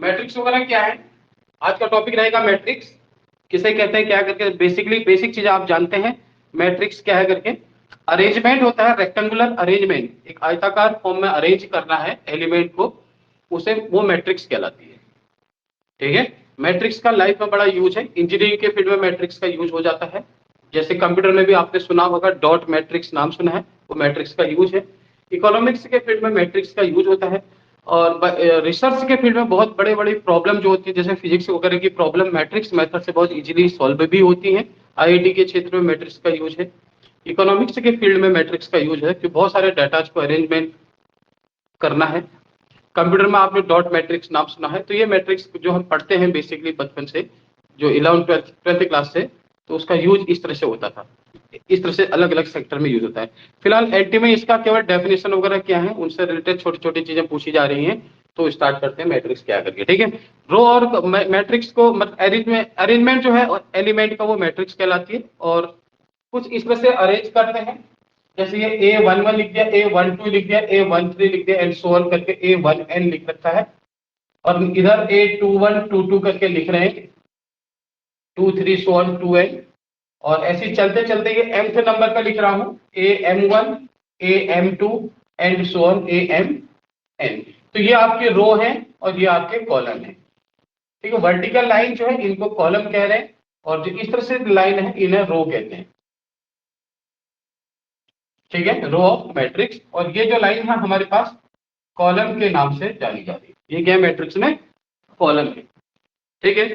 Matrix वगैरह क्या है, आज का टॉपिक रहेगा मैट्रिक्स किसे कहते हैं, क्या करके बेसिकली बेसिक चीज आप जानते हैं। मैट्रिक्स क्या है करके, अरेंजमेंट होता है, रेक्टेंगुलर अरेंजमेंट, एक आयताकार फॉर्म में अरेंज करना है एलिमेंट को, उसे वो मैट्रिक्स कहलाती है। ठीक है, मैट्रिक्स का लाइफ में बड़ा यूज है, इंजीनियरिंग के फील्ड में मैट्रिक्स का यूज हो जाता है। जैसे कंप्यूटर में भी आपने सुना होगा, डॉट मैट्रिक्स नाम सुना है, वो मैट्रिक्स का यूज है। इकोनॉमिक्स के फील्ड में मैट्रिक्स का यूज होता है। और रिसर्च के फील्ड में बहुत बड़े बड़ी प्रॉब्लम जो होती है, जैसे फिजिक्स वगैरह की प्रॉब्लम, मैट्रिक्स मेथड से बहुत इजीली सॉल्व भी होती है। आईआईटी के क्षेत्र में मैट्रिक्स का यूज है। इकोनॉमिक्स के फील्ड में मैट्रिक्स का यूज है कि बहुत सारे डाटा को अरेंजमेंट करना है। कंप्यूटर में आपने डॉट मैट्रिक्स नाम सुना है, तो ये मैट्रिक्स जो हम पढ़ते हैं बेसिकली बचपन से, जो 11 ट्वेल्थ क्लास से, तो उसका यूज इस तरह से होता था। इस तरह से अलग अलग सेक्टर में यूज होता है। फिलहाल एनटी में इसका केवल डेफिनेशन वगैरह क्या है, उनसे रिलेटेड छोटी छोटी चीजें पूछी जा रही हैं। तो स्टार्ट करते हैं मैट्रिक्स क्या करके। ठीक है, रो और मैट्रिक्स को मतलब अरेंजमेंट जो है एलिमेंट का, वो मैट्रिक्स कहलाती है। और कुछ इस तरह से अरेंज करते हैं, जैसे ये A11 लिख दिया, A12 लिख दिया, A13 लिख दिया, एंड सो ऑन करके A1n लिख रखा है। और इधर A21 22 करके लिख रहे हैं, 23 सो ऑन 2n। और ऐसे चलते चलते ये mth नंबर का लिख रहा हूं, AM1 AM2 and so on AMn। तो ये आपके रो है और ये आपके कॉलम है। ठीक है, वर्टिकल लाइन जो है इनको कॉलम कह रहे हैं, और जो इस तरह से लाइन है इन्हें रो कहते हैं। ठीक है, रो ऑफ मैट्रिक्स। और ये जो लाइन है हमारे पास कॉलम के नाम से जानी जाती है। ये क्या है, मैट्रिक्स में कॉलम है। ठीक है,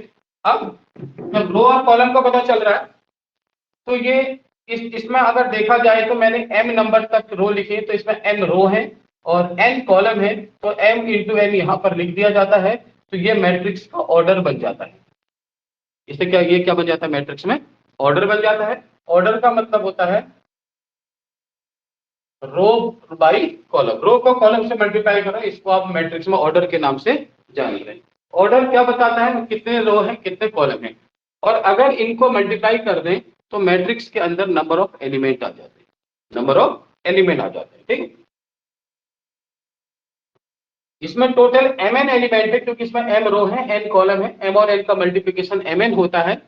अब जब रो और कॉलम का पता चल रहा है, तो ये इसमें अगर देखा जाए तो मैंने m नंबर तक रो लिखे, तो इसमें m रो है और n कॉलम है, तो m इंटू n यहां पर लिख दिया जाता है। तो ये मैट्रिक्स का ऑर्डर बन जाता है। इससे क्या, ये क्या बन जाता है, मैट्रिक्स में ऑर्डर बन जाता है। ऑर्डर का मतलब होता है रो बाई कॉलम, रो को कॉलम से मल्टीप्लाई करो, इसको आप मैट्रिक्स में ऑर्डर के नाम से जान रहे हैं। ऑर्डर क्या बताता है, कितने रो हैं कितने कॉलम हैं। और अगर इनको मल्टीप्लाई कर दें तो मैट्रिक्स के अंदर नंबर ऑफ एलिमेंट आ जाते हैं, नंबर ऑफ एलिमेंट आ जाते हैं। ठीक है, इसमें टोटल mn एलिमेंट है, क्योंकि इसमें m रो है n कॉलम है, m और n का मल्टीप्लिकेशन mn होता है।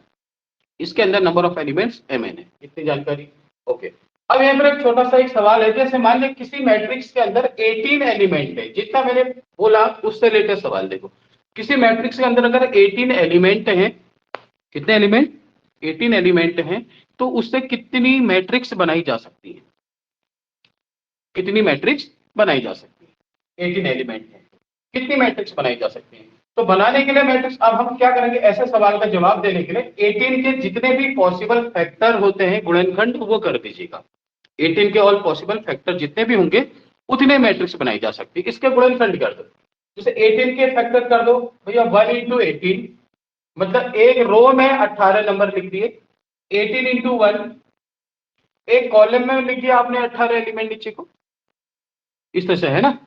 इसके अंदर नंबर ऑफ एलिमेंट्स mn है। इतनी जानकारी ओके। अब यहाँ पर एक छोटा सा एक सवाल है, जैसे मान लीजिए किसी मैट्रिक्स के अंदर 18 एलिमेंट है, जितना मैंने बोला उससे रिलेटेड सवाल देखो। किसी मैट्रिक्स के अंदर अगर 18 एलिमेंट हैं, कितने एलिमेंट, 18 एलिमेंट हैं, तो उससे कितनी मैट्रिक्स बनाई जा सकती है, कितनी मैट्रिक्स बनाई जा सकती है। 18 एलिमेंट है, कितनी मैट्रिक्स बनाई जा सकती है। तो बनाने के लिए मैट्रिक्स, अब हम क्या करेंगे, ऐसे सवाल का जवाब देने के लिए 18 के जितने भी पॉसिबल फैक्टर होते हैं गुणनखंड, वो कर दीजिएगा। 18 के ऑल पॉसिबल फैक्टर जितने भी होंगे उतने मैट्रिक्स बनाई जा सकती है। इसके गुणनखंड कर दो, जैसे 18 के फैक्टर कर दो भैया 1 इंटू 18, मतलब एक रो में 18 नंबर लिख दिए, 18 इंटू 1, एक कॉलम में लिख दिया आपने 18 एलिमेंट नीचे को, इस तरह से है ना,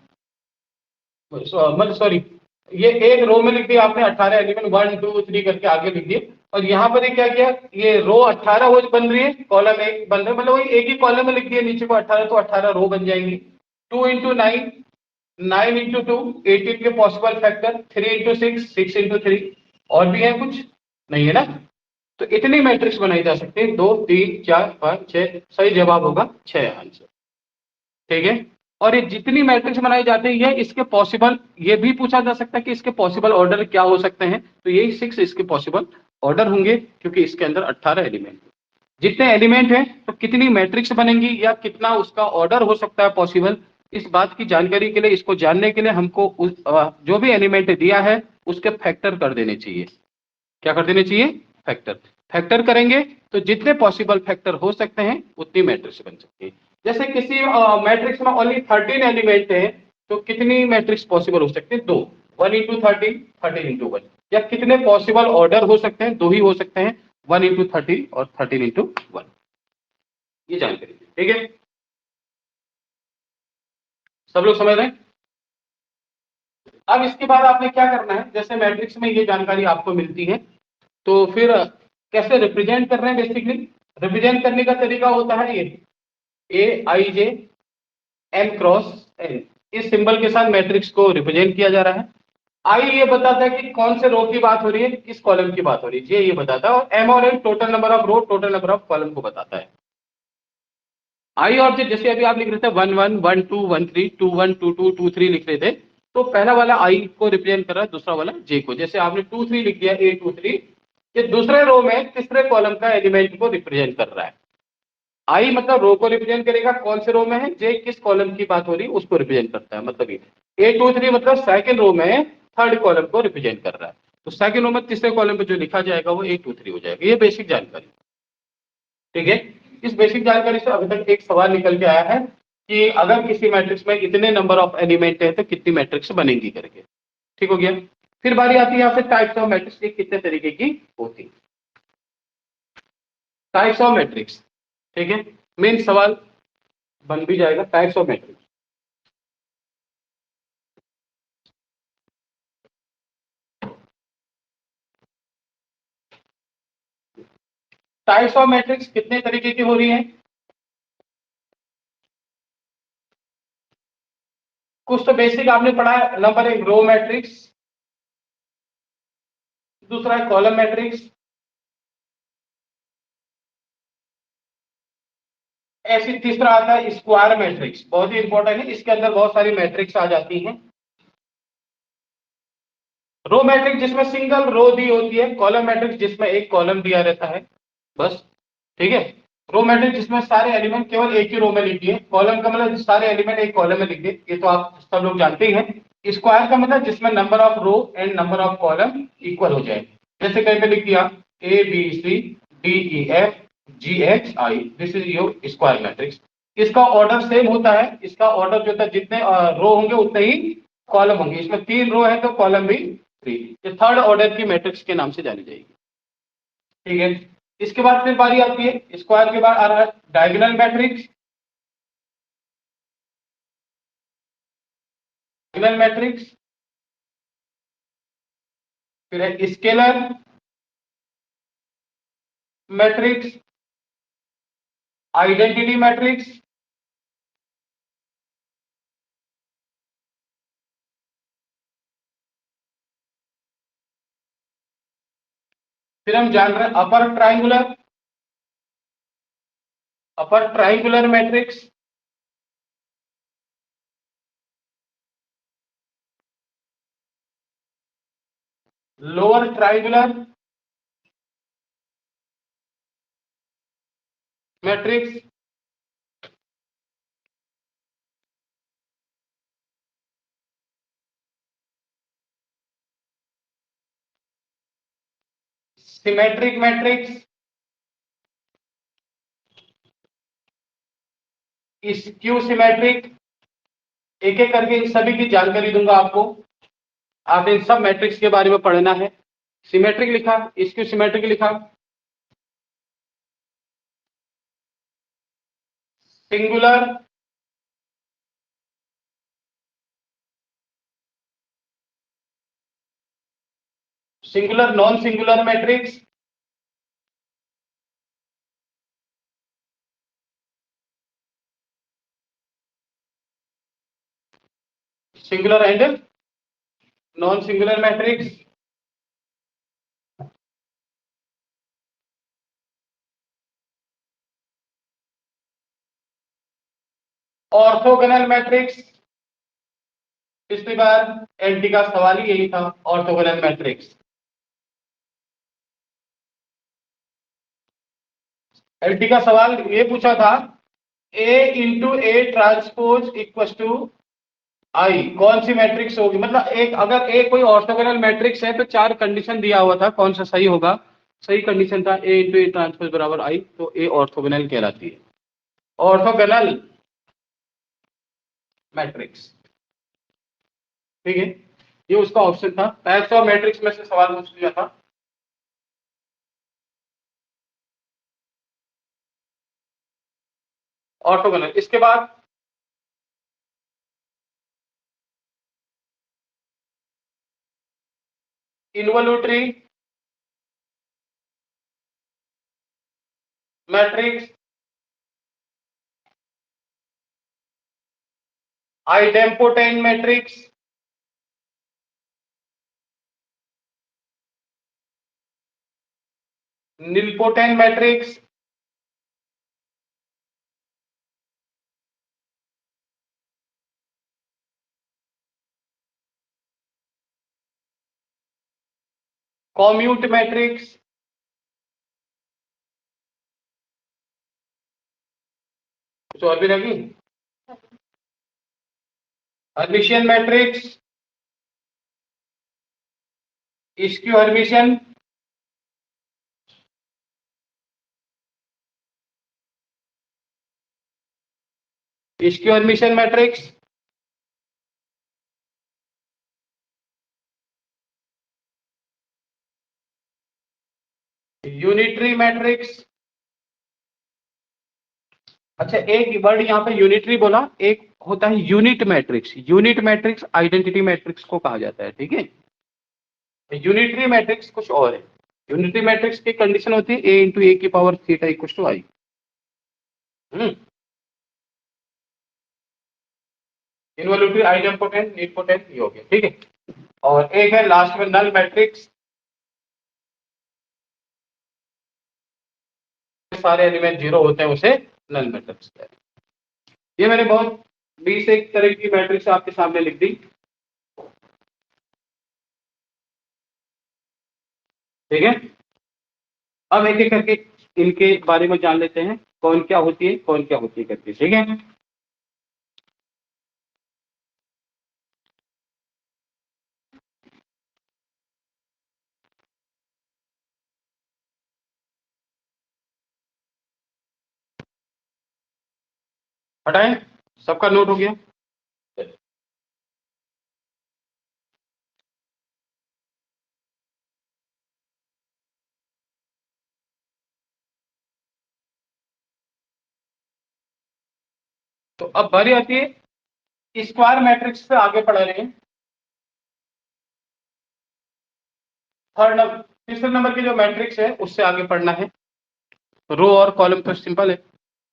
मतलब सॉरी, ये एक रो में लिख दिया आपने 18 एलिमेंट, 1 2 3 करके आगे लिख दिए। और यहाँ पर क्या किया, ये रो 18 वो बन रही है, कॉलम एक बन रहा है, मतलब वही एक ही कॉलम में लिख दिया नीचे को 18, तो 18 रो बन जाएंगी। 2 इंटू 9, 9 इंटू 2, 18 के पॉसिबल फैक्टर, 3 इंटू 6, 6 इंटू 3, और भी है कुछ नहीं है ना। तो इतनी मैट्रिक्स बनाई जा सकती है, 2 3 4 5 6, सही जवाब होगा 6 आंसर। ठीक है, और ये जितनी मैट्रिक्स बनाई जाती है, ये इसके पॉसिबल, ये भी पूछा जा सकता है कि इसके पॉसिबल ऑर्डर क्या हो सकते हैं, तो यही 6 इसके पॉसिबल ऑर्डर होंगे, क्योंकि इसके अंदर 18 एलिमेंट, जितने एलिमेंट हैं तो कितनी मैट्रिक्स बनेंगी या कितना उसका ऑर्डर हो सकता है पॉसिबल। इस बात की जानकारी के लिए, इसको जानने के लिए हमको जो भी एलिमेंट दिया है उसके फैक्टर कर देने चाहिए। क्या कर देने चाहिए, फैक्टर। फैक्टर करेंगे तो जितने पॉसिबल फैक्टर हो सकते हैं उतनी मैट्रिक्स बन सकती है। जैसे किसी मैट्रिक्स में ओनली 13 एलिमेंट है, तो कितनी मैट्रिक्स पॉसिबल हो सकती है, 2, 1 इंटू 13, 13 इंटू 1। या कितने पॉसिबल ऑर्डर हो सकते हैं, 2 ही हो सकते हैं, 1 इंटू 13 और 13 इंटू 1। ये जानकारी, ठीक है, सब लोग समझ रहे हैं। अब इसके बाद आपने क्या करना है, जैसे मैट्रिक्स में ये जानकारी आपको मिलती है, तो फिर कैसे रिप्रेजेंट कर रहे हैं, बेसिकली रिप्रेजेंट करने का तरीका होता है ये Aij m क्रॉस n, इस सिंबल के साथ मैट्रिक्स को रिप्रेजेंट किया जा रहा है। आई ये बताता है कि कौन से रो की बात हो रही है, किस कॉलम की बात हो रही है, ये बताता है। और एम और N total number of row, total number of column को बताता है। आई और जे, जैसे अभी आप लिख रहे थे 1 1 1 2 1 3 2 1 2 2 2 3 लिख रहे थे, तो पहला वाला आई को रिप्रेजेंट कर रहा है, दूसरा वाला जे को। जैसे आपने 2 3 लिख दिया, ए 2 3, ये दूसरे रो में तीसरे कॉलम का एलिमेंट को रिप्रेजेंट कर रहा है। आई मतलब रो को रिप्रेजेंट करेगा, कौन से रो में है, जे किस कॉलम की बात हो रही है उसको रिप्रेजेंट करता है। मतलब ये ए 2 3 मतलब सेकंड रो में थर्ड कॉलम को रिप्रेजेंट कर रहा है, तो सेकंड रो में तीसरे कॉलम पे जो लिखा जाएगा वो ए 2 3 हो जाएगा। ये बेसिक जानकारी, ठीक है। इस बेसिक जानकारी से अभी तक एक सवाल निकल के आया है कि अगर किसी मैट्रिक्स में इतने नंबर ऑफ एलिमेंट है तो कितनी मैट्रिक्स बनेंगी करके। ठीक हो गया। फिर बारी आती है यहाँ से टाइप्स ऑफ मैट्रिक्स की, कितने तरीके की होती है टाइप्स ऑफ मैट्रिक्स। ठीक है, मेन सवाल बन भी जाएगा types of matrix. Types of matrix कितने तरीके की हो रही है? कुछ तो बेसिक आपने पढ़ा है। नंबर एक रो मैट्रिक्स, दूसरा है कॉलम मैट्रिक्स, ऐसी तीसरा आता है स्क्वायर मैट्रिक्स, बहुत ही इंपॉर्टेंट है, इसके अंदर बहुत सारी मैट्रिक्स आ जाती हैं। रो मैट्रिक्स जिसमें सिंगल रो दी होती है, कॉलम मैट्रिक्स जिसमें एक कॉलम दिया रहता है बस। ठीक है, रो मैट्रिक्स जिसमें सारे एलिमेंट केवल एक ही रो में लिख दिए, कॉलम का मतलब सारे एलिमेंट एक कॉलम में लिख दिए, ये तो आप सब लोग जानते ही हैं। स्क्वायर का मतलब जिसमें number of row and number of column equal हो जाए। जैसे कहीं पे लिख दिया A B C D E F G H I, this is your square matrix. इसका ऑर्डर सेम होता है, इसका ऑर्डर जो था जितने रो होंगे उतने ही कॉलम होंगे। इसमें 3 रो है तो कॉलम भी 3। ये थर्ड ऑर्डर की मैट्रिक्स के नाम से जानी जाएगी। ठीक है, इसके बाद फिर बारी आती है स्क्वायर के बाद आ रहा है डायगोनल मैट्रिक्स। डायगोनल मैट्रिक्स, फिर है स्केलर मैट्रिक्स, आइडेंटिटी मैट्रिक्स, फिर हम जान रहे हैं upper triangular matrix, lower triangular matrix, symmetric matrix, skew symmetric. एक एक करके इन सभी की जानकारी दूंगा आपको, आप इन सब मैट्रिक्स के बारे में पढ़ना है। सिमेट्रिक लिखा, स्क्यू सिमेट्रिक लिखा, singular, singular non singular matrix, singular and non singular matrix, orthogonal matrix. पिछली बार एनटी का सवाल ही यही था, ऑर्थोगोनल मैट्रिक्स। एनटी का सवाल ये पूछा था A into A transpose equal to I, कौन सी मैट्रिक्स होगी। मतलब एक अगर ए कोई ऑर्थोगोनल मैट्रिक्स है तो 4 कंडीशन दिया हुआ था, कौन सा सही होगा। सही कंडीशन था ए इंटू ए ट्रांसपोज बराबर आई, तो ए ऑर्थोगोनल कहलाती है, ऑर्थोगोनल मैट्रिक्स। ठीक है, ये उसका ऑप्शन था। टाइप्स ऑफ मैट्रिक्स में से सवाल पूछ लिया था। ऑर्थोगोनल, इसके बाद involutory matrix, idempotent matrix, nilpotent matrix, commute matrix, कुछ और भी रहेगी, Hermitian matrix, skew Hermitian, skew Hermitian matrix, unitary matrix. अच्छा, एक वर्ड यहाँ पे यूनिटरी बोला, एक होता है unit matrix. Unit matrix identity matrix को कहा जाता है, ठीक है। यूनिटरी मैट्रिक्स कुछ और है। यूनिटरी मैट्रिक्स की कंडीशन होती है ए इंटू ए की power theta equal to I. Involutory, idempotent, nilpotent, ये हो गया, ठीक है। और एक है लास्ट में नल मैट्रिक्स, सारे एलिमेंट जीरो होते हैं, उसे नल मैट्रिक्स कहते हैं। ये मैंने बहुत 20 एक तरह की मैट्रिक्स आपके सामने लिख दी, ठीक है। अब एक एक करके इनके बारे में जान लेते हैं, कौन क्या होती है, कौन क्या होती है करके, ठीक है। हटाएं, सबका नोट हो गया। तो अब बारी आती है स्क्वायर मैट्रिक्स से आगे पढ़ा रहे हैं। थर्ड नंबर, तीसरे नंबर की जो मैट्रिक्स है उससे आगे पढ़ना है। रो और कॉलम तो सिंपल है।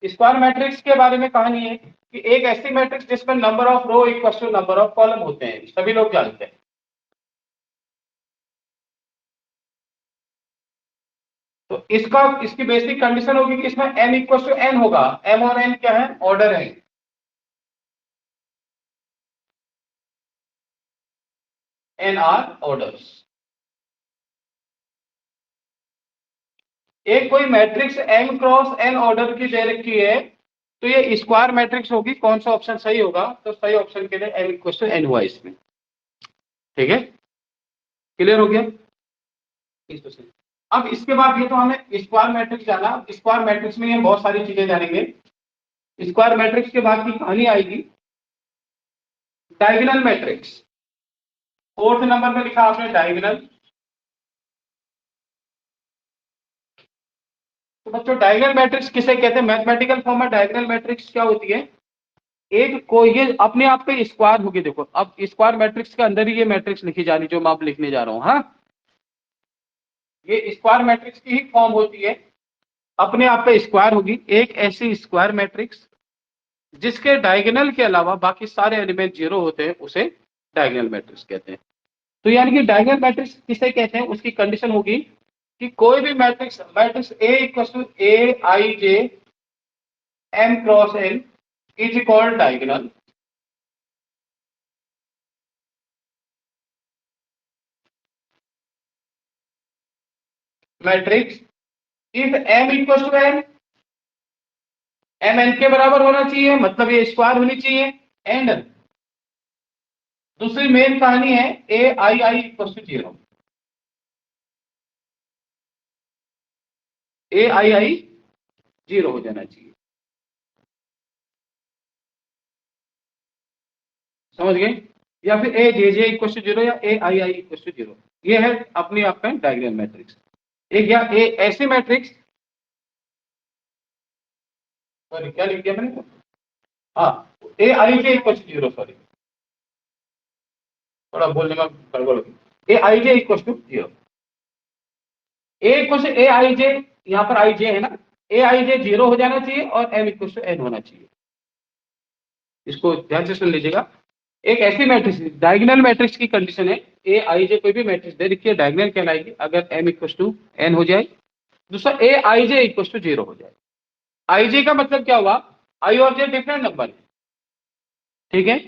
स्क्वायर मैट्रिक्स के बारे में कहानी है कि एक ऐसी मैट्रिक्स जिसमें number of row equal to number of column होते हैं, सभी लोग जानते हैं। तो इसकी बेसिक कंडीशन होगी कि इसमें m इक्वल टू n होगा। m और n क्या है, ऑर्डर है। n are orders. एक कोई matrix m cross n order की दे रखी है, तो ये स्क्वायर मैट्रिक्स होगी। कौन सा ऑप्शन सही होगा, तो सही ऑप्शन के लिए m इक्वल टू n हुआ इसमें, ठीक है। क्लियर हो गया, इस तो सही। अब इसके बाद ये तो हमें स्क्वायर मैट्रिक्स जाना। स्क्वायर मैट्रिक्स में ये बहुत सारी चीजें जानेंगे। स्क्वायर मैट्रिक्स के बाद की कहानी आएगी डायगोनल मैट्रिक्स। फोर्थ नंबर पे लिखा आपने डायगोनल। तो बच्चों डायगोनल मैट्रिक्स किसे कहते हैं, मैथमेटिकल फॉर्म में डायगोनल मैट्रिक्स क्या होती है, एक को ये अपने आप पे स्क्वायर होगी। देखो अब स्क्वायर मैट्रिक्स के अंदर ही ये मैट्रिक्स लिखी जा रही जो मैं आप लिखने जा रहा हूं। हाँ, ये स्क्वायर मैट्रिक्स की ही फॉर्म होती है, अपने आप पे स्क्वायर होगी। एक ऐसी स्क्वायर मैट्रिक्स जिसके डायगोनल के अलावा बाकी सारे एलिमेंट जीरो होते हैं, उसे डायगोनल मैट्रिक्स कहते हैं। तो यानी कि डायगोनल मैट्रिक्स किसे कहते हैं, उसकी कंडीशन होगी कि कोई भी matrix A equal to A I J M cross N is called diagonal. Matrix if m equal to n, m n के बराबर होना चाहिए, मतलब ये स्क्वायर होनी चाहिए। एंड दूसरी मेन कहानी है A I I equal to zero. A I I zero हो जाना चाहिए, समझ गए। या फिर A J J equal to zero या A I I equal to zero, ये है अपनी आपका डायगोनल मैट्रिक्स। एक या ए ऐसी मैट्रिक्स, सॉरी क्या लिख दिया मैंने, हाँ A I J equal to zero, sorry थोड़ा बोलने में गड़बड़ होगी। A I J equal to zero, A equal to A I J, यहाँ पर आई जे है ना, ए आई जे जीरो हो जाना चाहिए और एम इक्वल टू एन होना चाहिए। इसको ध्यान से सुन लीजिएगा। एक ऐसी मैट्रिक्स डायगोनल मैट्रिक्स की कंडीशन है, ए आई जे कोई भी मैट्रिक्स दे रखी है डायगोनल कहलाएगी अगर एम इक्वल टू एन हो जाए दूसरा A I J equal to 0 हो जाएगा। आई जे का मतलब क्या हुआ, आई और जे डिफरेंट नंबर है, ठीक है।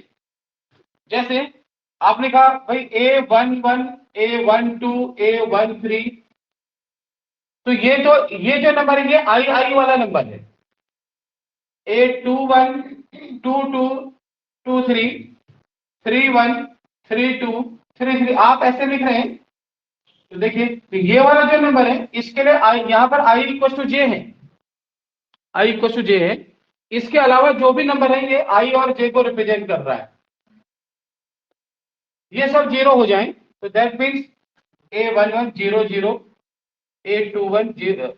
जैसे आपने कहा भाई A11 A12 A13, तो ये जो नंबर है ये आई वाला नंबर है। A21 22 23 31 32 33, आप ऐसे लिख रहे हैं। तो देखिए, तो ये वाला जो नंबर है इसके लिए आई, यहां पर आई इक्वल टू जे है, आई इक्वल टू जे है। इसके अलावा जो भी नंबर है ये आई और जे को रिप्रेजेंट कर रहा है, ये सब 0 हो जाएं, तो that means A11 0 0, A21 0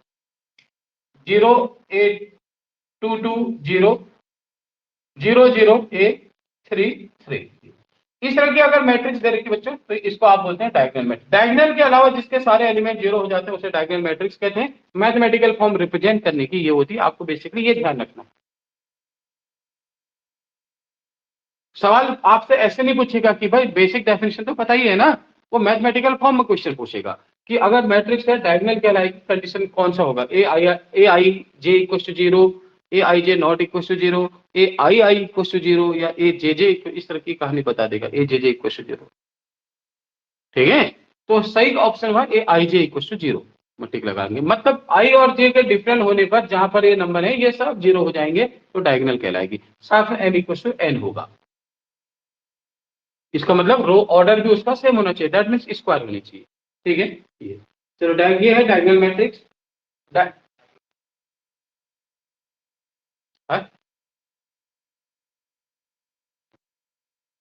0, A22 0 0 0, A33। इस तरह की अगर मैट्रिक्स दे रखी बच्चों तो इसको आप बोलते हैं डायगोनल मैट्रिक्स। डायगोनल के अलावा जिसके सारे एलिमेंट 0 हो जाते हैं उसे डायगोनल मैट्रिक्स कहते हैं। मैथमेटिकल फॉर्म रिप्रेजेंट करने की ये होती है, आपको बेसिकली ये ध्यान रखना। सवाल आपसे ऐसे नहीं पूछेगा कि भाई बेसिक डेफिनेशन तो पता ही है ना, वो मैथमेटिकल फॉर्म में क्वेश्चन पूछेगा कि अगर मैट्रिक्स है डायगोनल कहलाएगी, कंडीशन कौन सा होगा, A I J equal to 0, A I J not equal to 0, A I equal to 0, या ए जे जे, इस तरह की कहानी बता देगा, ए जे जे इक्वल टू 0, ठीक है। तो सही ऑप्शन हुआ ए आई जे इक्वल टू 0, टिक लगाएंगे। मतलब आई और जे के डिफरेंट होने पर जहां पर ये नंबर है ये सब 0 हो जाएंगे तो डायगोनल कहलाएगी। साथ में m इक्वल टू n होगा, इसका मतलब रो ऑर्डर भी उसका सेम होना चाहिए, दैट मीन्स स्क्वायर होनी चाहिए, ठीक है। ये चलो ये है डायगोनल मैट्रिक्स।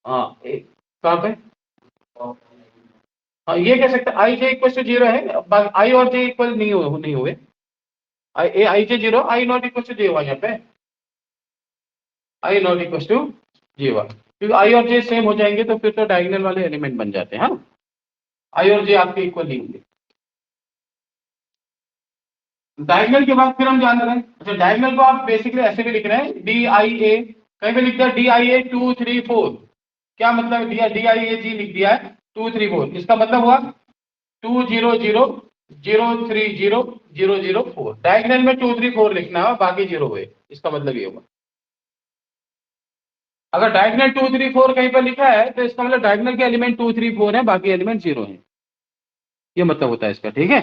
हाँ कहाँ पे, हाँ ये कह सकते आई जे इक्वल टू 0 है, आई और जे इक्वल नहीं हुए, आई जे 0, आई नॉट इक्वल टू जे हुआ यहाँ पे, आई नॉट इक्वल टू जे हुआ, क्योंकि आई और जे सेम हो जाएंगे तो फिर तो डायगोनल वाले एलिमेंट बन जाते हैं। हाँ, आई और जे आपके इक्वल नहीं होंगे। डायगोनल के बाद फिर हम जान रहे हैं, अच्छा डायगोनल को आप बेसिकली ऐसे भी लिख रहे हैं डी आई ए, कहीं पे लिख दिया डी आई ए 2 3 4, क्या मतलब दिया, डी आई ए जी लिख दिया है 2 3 4, इसका मतलब हुआ 2 0 0 0 3 0 0 0 4, डायगोनल में 2 3 4 लिखना है, बाकी 0 हुए, इसका मतलब ये होगा। अगर डायगोनल 2 3 4 कहीं पर लिखा है तो इसका मतलब डायगोनल के एलिमेंट 2 3 4 है, बाकी एलिमेंट 0 है, ये मतलब होता है इसका, ठीक है।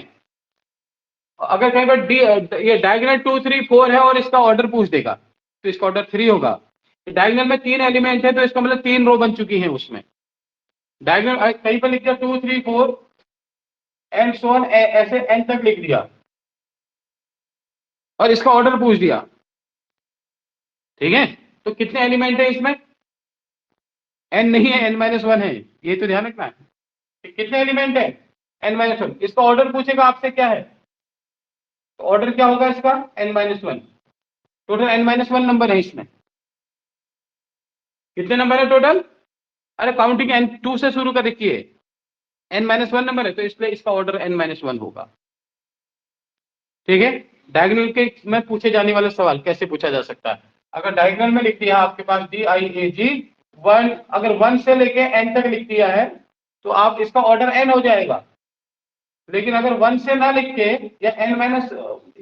अगर कहीं पर ये डायगोनल 2 3 4 है और इसका ऑर्डर पूछ देगा तो इसका ऑर्डर 3 होगा। डायगोनल में 3 एलिमेंट है तो इसका मतलब 3 रो बन चुकी है उसमें। डायगोनल कहीं पर लिख दिया 2 3 4 एंड सो ऑन, ऐसे एन तक लिख दिया और इसका ऑर्डर पूछ दिया, ठीक है। तो कितने एलिमेंट है इसमें, एन नहीं है, n-1 है, ये तो ध्यान रखना है। कितने एलिमेंट है, n-1। इसका ऑर्डर पूछेगा आपसे क्या है, तो ऑर्डर क्या होगा इसका n-1, टोटल n-1 नंबर है इसमें। कितने नंबर है टोटल, अरे काउंटिंग n2 से शुरू कर देखिए, n-1 नंबर है तो इसलिए इसका ऑर्डर n-1 होगा, ठीक है। डायगोनल के में पूछे जाने वाले सवाल कैसे पूछा जा सकता है, अगर डायगोनल में लिख दिया आपके पास डी आई ए जी 1, अगर 1 से लेके n तक लिख दिया है तो आप इसका ऑर्डर n हो जाएगा। लेकिन अगर 1 से ना लिख के या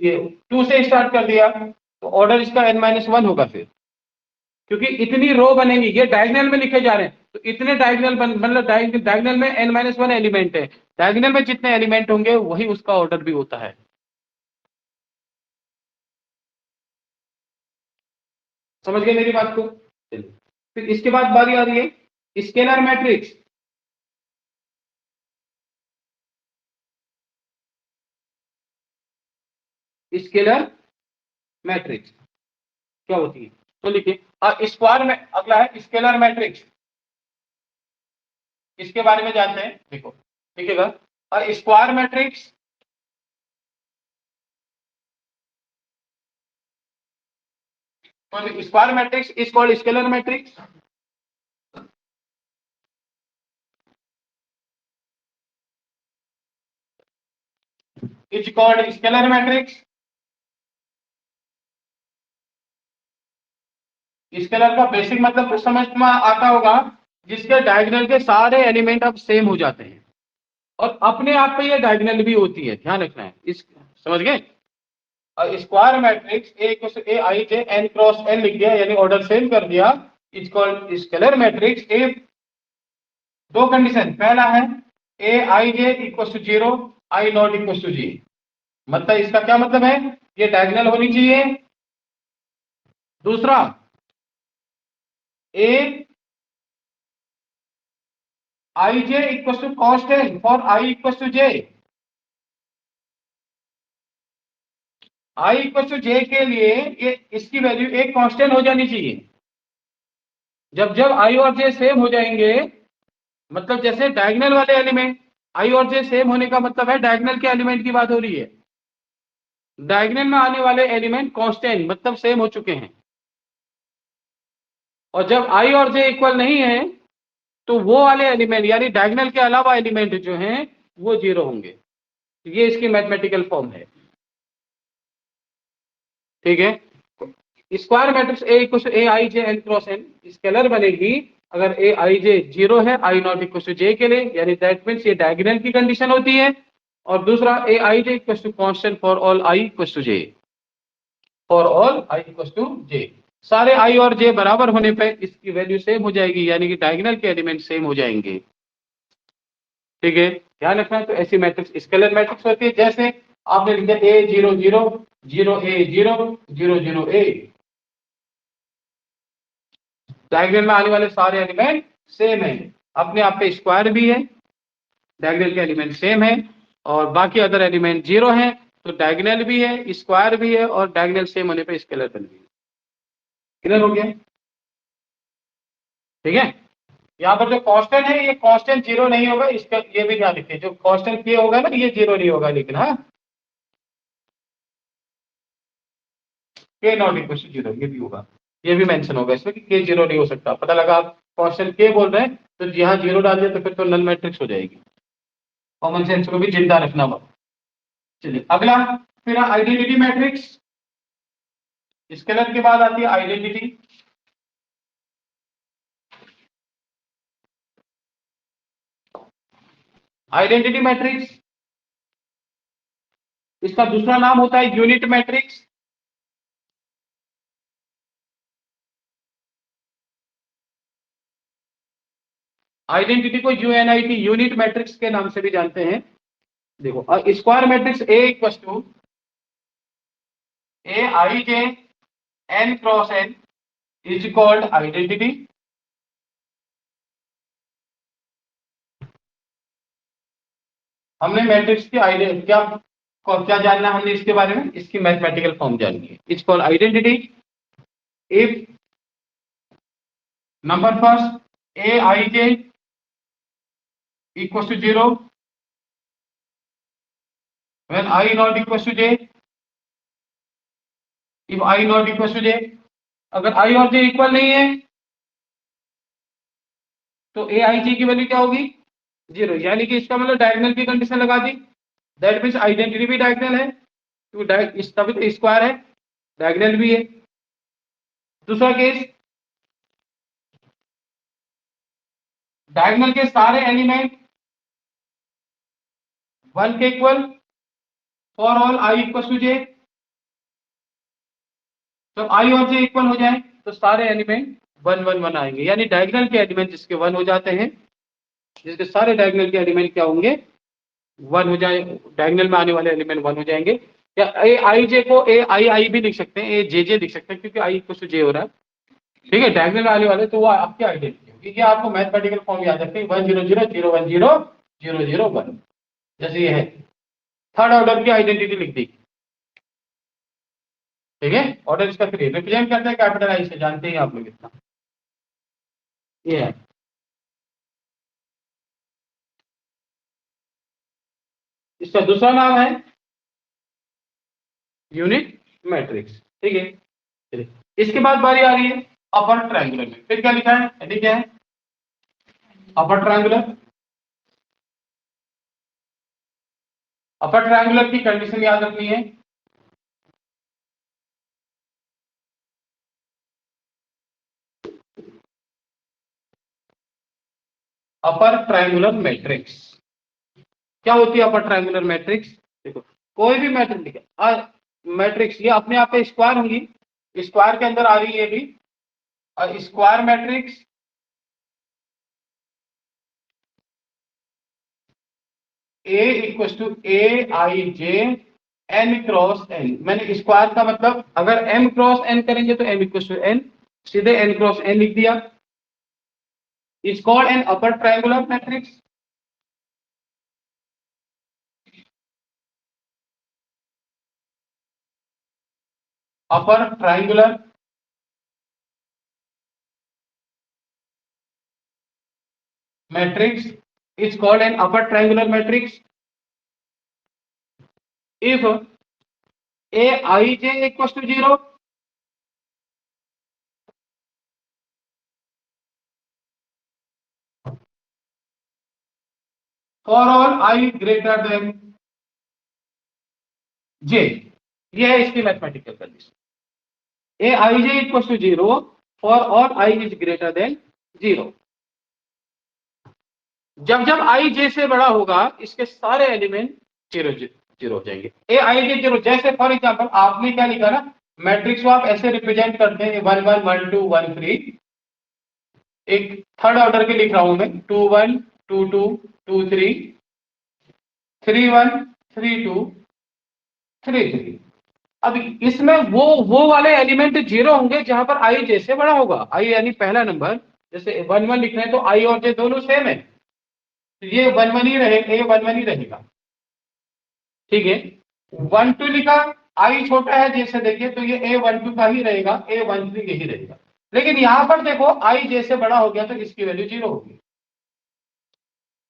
ये 2 से स्टार्ट कर दिया तो ऑर्डर इसका n-1 होगा फिर, क्योंकि इतनी रो बनेंगी, ये डायगोनल में लिखे जा रहे हैं तो इतने डायगोनल मतलब डायगोनल में n-1 एलिमेंट है, डायगोनल में जितने एलिमेंट होंगे वही उसका ऑर्डर भी होता है। समझ गए मेरी बात को। फिर इसके बाद बारी आ रही है स्केलर मैट्रिक्स। स्केलर मैट्रिक्स क्या होती है तो लिखिए, स्क्वायर में अगला है स्केलर मैट्रिक्स, इसके बारे में जानते हैं, देखो लिखिएगा, और square matrix square matrix is called scalar matrix, is called scalar matrix. Scalar का बेसिक मतलब कुछ समझ में आता होगा, जिसके डायगोनल के सारे एलिमेंट अब सेम हो जाते हैं और अपने आप पे ये डायगोनल भी होती है, ध्यान रखना है, इस समझ गए? Square matrix A I J N cross N लिख दिया, यानी ऑर्डर सेम कर दिया, is called scalar matrix if दो कंडीशन, पहला है A I J equal to 0, I not equal to J. मतलब इसका क्या मतलब है, ये डायगोनल होनी चाहिए। दूसरा, A I J equal to constant for I equal to J. I equal to J के लिए ये इसकी वैल्यू एक कांस्टेंट हो जानी चाहिए। जब जब आई और जे सेम हो जाएंगे, मतलब जैसे डायगोनल वाले एलिमेंट, आई और जे सेम होने का मतलब है डायगोनल के एलिमेंट की बात हो रही है। डायगोनल में आने वाले एलिमेंट कांस्टेंट मतलब सेम हो चुके हैं, और जब आई और जे इक्वल नहीं है तो वो वाले एलिमेंट यानी डायगोनल के अलावा एलिमेंट जो हैं वो जीरो होंगे। ये इसकी मैथमेटिकल फॉर्म है, ठीक है। Square matrix A equal A I J N cross N scalar बनेगी अगर ए आई जे जीरो है I not equal to J के लिए, यानी दैट मीन्स ये डायगोनल की कंडीशन होती है। और दूसरा, A I J equal to constant for all I equal to J, for all I equal to J. सारे आई और जे बराबर होने पे इसकी वैल्यू सेम हो जाएगी, यानी कि डायगोनल के एलिमेंट सेम हो जाएंगे, ठीक है। ध्यान रखना, तो ऐसी मैट्रिक्स स्केलर मैट्रिक्स होती है। जैसे आपने लिखा ए 0 0 0 ए 0 0 0 ए, डायगोनल में आने वाले सारे एलिमेंट सेम है, अपने आप पे स्क्वायर भी है, डायगोनल के एलिमेंट सेम है, और बाकी अदर एलिमेंट जीरो है, तो डायगोनल भी है, स्क्वायर भी है, और डायगोनल सेम होने पे स्केलर बन गई। क्लियर हो गया? ठीक है। यहाँ पर जो कांस्टेंट है ये कांस्टेंट जीरो नहीं होगा, इसका ये भी ध्यान रखिए, जो कांस्टेंट ये होगा ना ये जीरो नहीं होगा, लेकिन हाँ के नॉट इक्वल टू जीरो ये भी होगा, ये भी मेंशन होगा इसमें कि के जीरो नहीं हो सकता। पता लगा आप कांस्टेंट के बोल रहे हैं तो यहाँ जीरो डाल दिया तो फिर तो नल मैट्रिक्स हो जाएगी। कॉमन सेंस को भी जिंदा रखना होगा। चलिए अगला, फिर आइडेंटिटी मैट्रिक्स। स्केलर के बाद आती है आइडेंटिटी। आइडेंटिटी मैट्रिक्स, इसका दूसरा नाम होता है यूनिट मैट्रिक्स। आइडेंटिटी को यूएनआईटी यूनिट मैट्रिक्स के नाम से भी जानते हैं। देखो, square matrix A equal to A I J N cross N is called identity. हमने मैट्रिक्स की आइडेंटिटी क्या जानना है, हमने इसके बारे में, इसकी मैथमेटिकल फॉर्म जाननी है। It's called identity if number first A I J equal to zero when I not equal to j, if I not equal to j, अगर I और j इक्वल नहीं है तो ए आई जे की value क्या होगी, जीरो, यानी कि इसका मतलब डायगोनल की कंडीशन लगा दी, दैट मीन्स आइडेंटिटी भी डायगोनल है, तो तभी तो स्क्वायर है, डायगोनल भी है। दूसरा केस, डायगोनल के सारे एलिमेंट वन के इक्वल for all I equal to J. जब आई और जे इक्वल हो जाए तो सारे एलिमेंट वन वन वन आएंगे, यानी डायगोनल के एलिमेंट जिसके वन हो जाते हैं, जिसके सारे डायगोनल के एलिमेंट क्या होंगे, वन हो जाए, डायगोनल में आने वाले एलिमेंट वन हो जाएंगे। या ए आई जे को ए आई आई भी लिख सकते हैं, ए जे जे लिख सकते हैं, क्योंकि आई इक्वल टू जे हो रहा है, ठीक है। डायगोनल में आने वाले तो वो आपकी आइडेंटिटी होगी। ये आपको मैथमेटिकल फॉर्म याद रखें, 100 0 1 0 0 1, जैसे ये है, थर्ड ऑर्डर की आइडेंटिटी लिख दी, ठीक है। ऑर्डर इसका 3 रिप्रेजेंट करते हैं कैपिटल आई से, जानते हैं आप लोग इतना, ये है। इसका दूसरा नाम है यूनिट मैट्रिक्स, ठीक है। चलिए, इसके बाद बारी आ रही है अपर ट्रायंगुलर में। फिर क्या लिखा है, यदि क्या है अपर ट्रायंगुलर। अपर ट्रायंगुलर की कंडीशन याद रखनी है, अपर ट्रायंगुलर मैट्रिक्स। क्या होती है अपर ट्रायंगुलर मैट्रिक्स, देखो कोई भी मैट्रिक्स लिखे, मैट्रिक्स ये अपने आप पे स्क्वायर होंगी, स्क्वायर के अंदर आ रही है ये भी, और square matrix A equal to A I J N cross N. मैंने स्क्वायर का मतलब अगर m क्रॉस n करेंगे तो m इक्वल टू n, सीधे n क्रॉस n लिख दिया। Is called an upper triangular matrix. Upper triangular matrix is called an upper triangular matrix if aij equals to 0, for all I greater than j। ये है इसकी mathematical condition. aij equals to 0 for all I is greater than 0। जब जब i j से बड़ा होगा इसके सारे एलिमेंट जीरो जीरो हो जाएंगे। ए आई जे जीरो, जैसे फॉर एग्जांपल आपने क्या लिखा ना, मैट्रिक्स को आप ऐसे रिप्रेजेंट करते हैं 1 1 1 2 1 3। एक थर्ड ऑर्डर के लिख रहा हूं मैं, 2 1 2 2 2 3 3 1 3 2 3 3। अब इसमें वो वाले एलिमेंट जीरो होंगे जहां पर आई जे से बड़ा होगा। आई यानी पहला नंबर, जैसे 1 1 लिख रहे हैं तो आई और जे दोनों सेम है, तो ये 1 1 ही रहेगा, ये 1 1 ही रहेगा। ठीक है, 1 2 लिखा, आई छोटा है जैसे देखिए तो ये ए 1 2 का ही रहेगा, ए 1 3 यही रहेगा। लेकिन यहां पर देखो आई जैसे बड़ा हो गया तो इसकी वैल्यू जीरो होगी।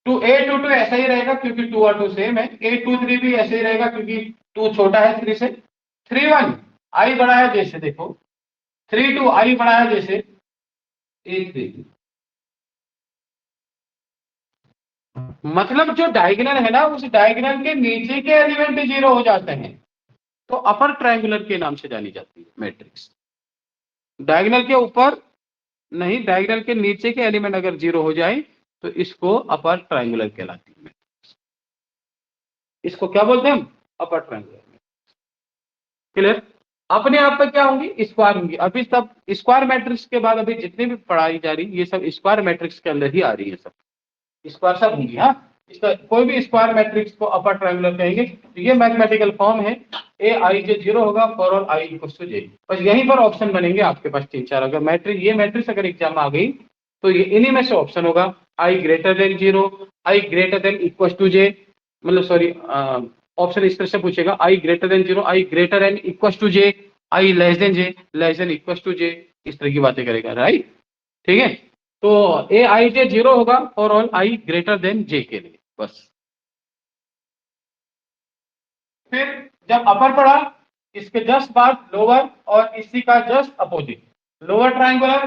टू ए टू टू ऐसा ही रहेगा क्योंकि 2 और 2 सेम है। ए 2 3 भी ऐसे ही रहेगा क्योंकि 2 छोटा है 3 से। 3 1 आई बड़ा है जैसे देखो, 3 2 आई बड़ा है जैसे ए 3। मतलब जो डायगोनल है ना, उस डायगोनल के नीचे के एलिमेंट जीरो हो जाते हैं, तो अपर ट्रायंगुलर के नाम से जानी जाती है मैट्रिक्स। डायगोनल के ऊपर नहीं, डायगोनल के नीचे के एलिमेंट अगर जीरो हो जाए तो इसको अपर ट्रायंगुलर कहलाती है। इसको क्या बोलते हैं हम? Upper triangular. क्लियर? अपने आप पे क्या होंगी? स्क्वायर होंगी। अभी सब स्क्वायर मैट्रिक्स के बाद अभी जितनी भी पढ़ाई जा रही ये सब स्क्वायर मैट्रिक्स के अंदर ही आ रही है, सब स्क्वायर सब होंगी। हाँ, इसका कोई भी स्क्वायर मैट्रिक्स को अपर ट्रायंगुलर कहेंगे। तो ये मैथमेटिकल फॉर्म है, ए आई जे जीरो होगा for all I equals to J. बस यहीं पर ऑप्शन बनेंगे आपके पास 3 4। अगर मैट्रिक्स ये मैट्रिक्स अगर एग्जाम आ गई तो ये इन्हीं में से ऑप्शन होगा, I greater than zero, I greater than equals to J, मतलब सॉरी ऑप्शन इस तरह से पूछेगा, I greater than zero, I greater than equals to J, I less than J, less than equals to J, इस तरह की बातें करेगा। राइट? ठीक है, तो ए आई जे जीरो होगा for all I greater than J के लिए बस। फिर जब अपर पढ़ा, इसके जस्ट बाद लोअर और इसी का just opposite lower triangular.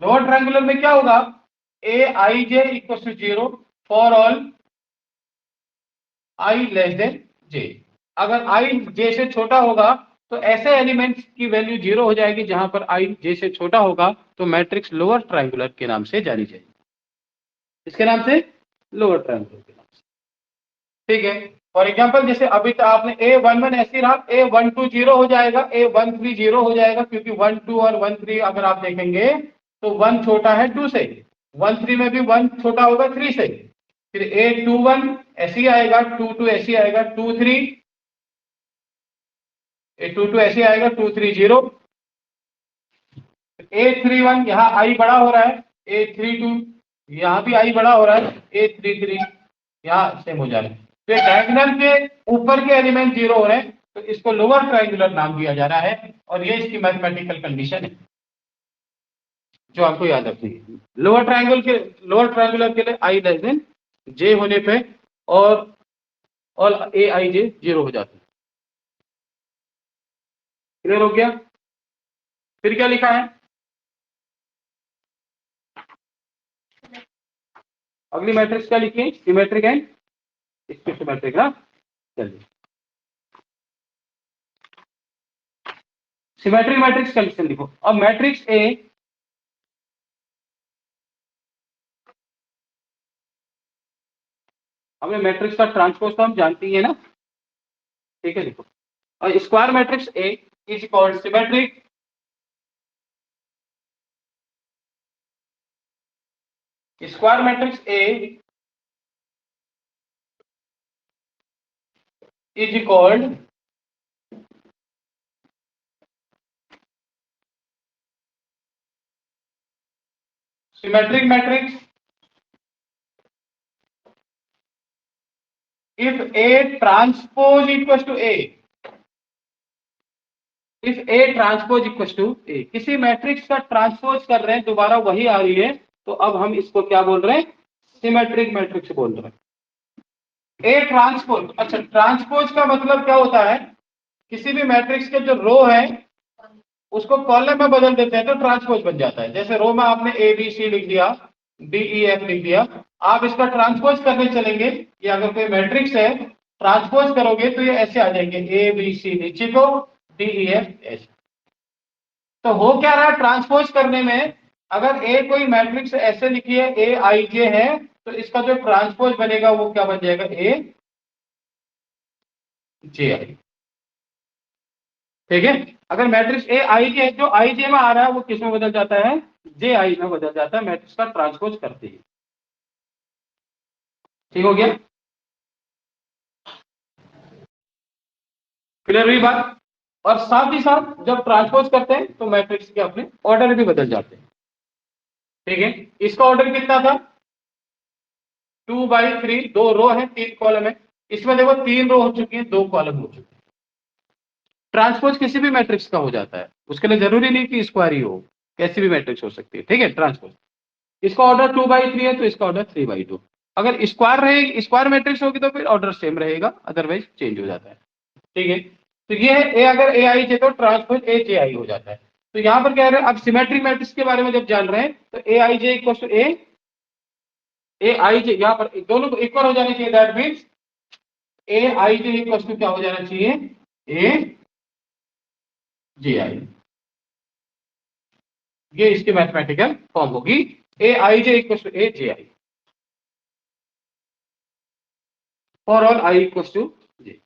Lower triangular में क्या होगा? A I J equal to zero for all I less than J. अगर आई जे से छोटा होगा तो ऐसे एलिमेंट्स की वैल्यू जीरो हो जाएगी जहां पर आई जे से छोटा होगा, तो मैट्रिक्स लोअर ट्रायंगुलर के नाम से जानी जाएगी। इसके नाम से लोअर ट्रायंगुलर के नाम से। ठीक है, फॉर एग्जाम्पल जैसे अभी तो आपने ए 1 1 ऐसे रहा, ए 1 2 जीरो हो जाएगा, ए 1 3 जीरो हो जाएगा क्योंकि 1 2 और 1 3 अगर आप देखेंगे तो 1 छोटा है 2 से, 1 3 में भी 1 छोटा होगा 3 से। फिर ए 2 1 ऐसे ही आएगा, 2 2 ऐसे ही आएगा, 2 3 ए 2 2 ऐसे आएगा, 2 3 जीरो। ए 3 1 यहाँ आई बड़ा हो रहा है, ए 3 2 यहाँ भी आई बड़ा हो रहा है, ए 3 3 यहाँ सेम हो जा रहा है। तो डायगोनल के ऊपर के एलिमेंट जीरो हो रहे हैं तो इसको लोअर ट्रायंगुलर नाम दिया जा रहा है, और ये इसकी मैथमेटिकल कंडीशन है जो आपको याद रखनी है। लोअर ट्रायंगुलर के लिए आई लेस देन जे होने पे और ए आई जे जीरो हो जाते हैं। क्लियर हो गया? फिर क्या लिखा है? अगली मैट्रिक्स क्या लिखी है? सिमेट्रिक एंड स्किस्टोमेट्रिक ना। चलिए, सिमेट्रिक मैट्रिक्स कंडीशन लिखो। अब मैट्रिक्स ए हमें मैट्रिक्स का ट्रांसपोज तो हम जानते ही है ना, ठीक है। देखो, और square matrix A is called symmetric, square matrix A is called symmetric matrix if A transpose equals to A, if A transpose equals to A, किसी मैट्रिक्स का ट्रांसपोज कर रहे हैं, दोबारा वही आ रही है, तो अब हम इसको क्या बोल रहे हैं, सिमेट्रिक मैट्रिक्स बोल रहे हैं। ए ट्रांसपोज, अच्छा ट्रांसपोज का मतलब क्या होता है, किसी भी मैट्रिक्स के जो रो है उसको कॉलम में बदल देते हैं तो ट्रांसपोज बन जाता है। जैसे रो में आपने ए बी सी लिख दिया, डी ई एफ लिख दिया, आप इसका ट्रांसपोज करने चलेंगे, ये अगर कोई मैट्रिक्स है ट्रांसपोज करोगे तो ये ऐसे आ जाएंगे, ए बी सी नीचे को, डी ई एफ ऐसे। तो हो क्या रहा है ट्रांसपोज करने में, अगर ए कोई मैट्रिक्स ऐसे लिखिए ए आई जे है, तो इसका जो ट्रांसपोज बनेगा वो क्या बन जाएगा, ए जे आई, ठीक है। अगर मैट्रिक्स ए आई जे, जो आई जे में आ रहा है वो किस में बदल जाता है, जे आई में बदल जाता है मैट्रिक्स का ट्रांसपोज करते ही, ठीक हो गया, क्लियर हुई बात। और साथ ही साथ जब ट्रांसपोज करते हैं तो मैट्रिक्स के अपने ऑर्डर भी बदल जाते हैं, ठीक है। इसका ऑर्डर कितना था, 2/3, 2 रो है 3 कॉलम है, इसमें देखो 3 रो हो चुकी है 2 कॉलम हो चुके हैं। ट्रांसपोज किसी भी मैट्रिक्स का हो जाता है, उसके लिए जरूरी नहीं कि स्क्वायर ही हो, कैसी भी मैट्रिक्स हो सकती है, ठीक है। ट्रांसपोज, इसका ऑर्डर 2/3 है तो इसका ऑर्डर 3/2। अगर स्क्वायर रहेगी, स्क्वायर मैट्रिक्स होगी तो फिर ऑर्डर सेम रहेगा, अदरवाइज चेंज हो जाता है, ठीक है। तो ये है ए, अगर ए आई जे तो ट्रांसपोज ए जे आई हो जाता है। तो यहां पर क्या है, अब सिमेट्रिक मैट्रिक्स के बारे में जब जान रहे हैं तो A I J equal to A I जे, यहां पर दोनों को इक्वल हो जाने चाहिए, that means A I J equal to क्या हो जाना चाहिए, ए जे आई, ये इसकी मैथमेटिकल फॉर्म होगी, A I J equal to A J I, for all I equal to J,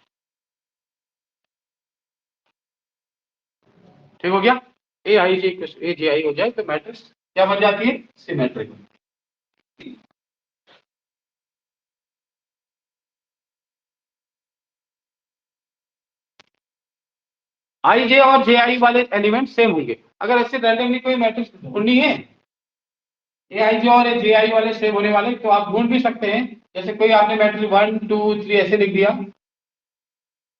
ठीक हो गया। ए I J equal to A J आई हो जाए तो मैट्रिक्स क्या बन जाती है, सिमेट्रिक। आई जे और जे आई वाले एलिमेंट सेम होंगे। अगर ऐसे रैंडमली कोई मैट्रिक्स ढूंढनी है, ए आई जे और जे आई वाले सेम होने वाले, तो आप ढूंढ भी सकते हैं। जैसे कोई आपने मैट्रिक्स 1 2 3 ऐसे लिख दिया,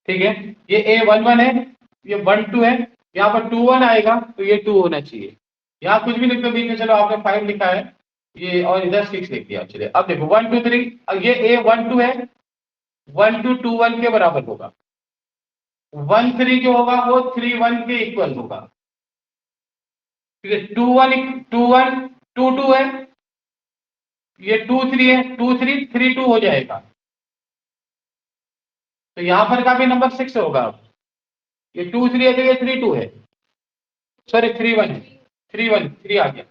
ठीक है, ये ए 1 1 है, ये 1 2 है, यहाँ पर 2 1 आएगा तो ये 2 होना चाहिए। यहाँ कुछ भी लिख दो बीच में, चलो आपने 5 लिखा है ये, और इधर 6 लिख दिया, चलिए अब देखो 1 2 3, ये ए 1 2 है, 1 2 2 1 के बराबर होगा, 1 3 जो होगा वो 3 1 के इक्वल होगा, ठीक है। 2 1 2 1 2 2 है, ये 2 3 है, 2 3 3 2 हो जाएगा, तो यहां पर का भी नंबर 6 होगा। ये 2 3 है तो ये 3 2 है, सॉरी 3 1 है, 3 1 3 आ गया,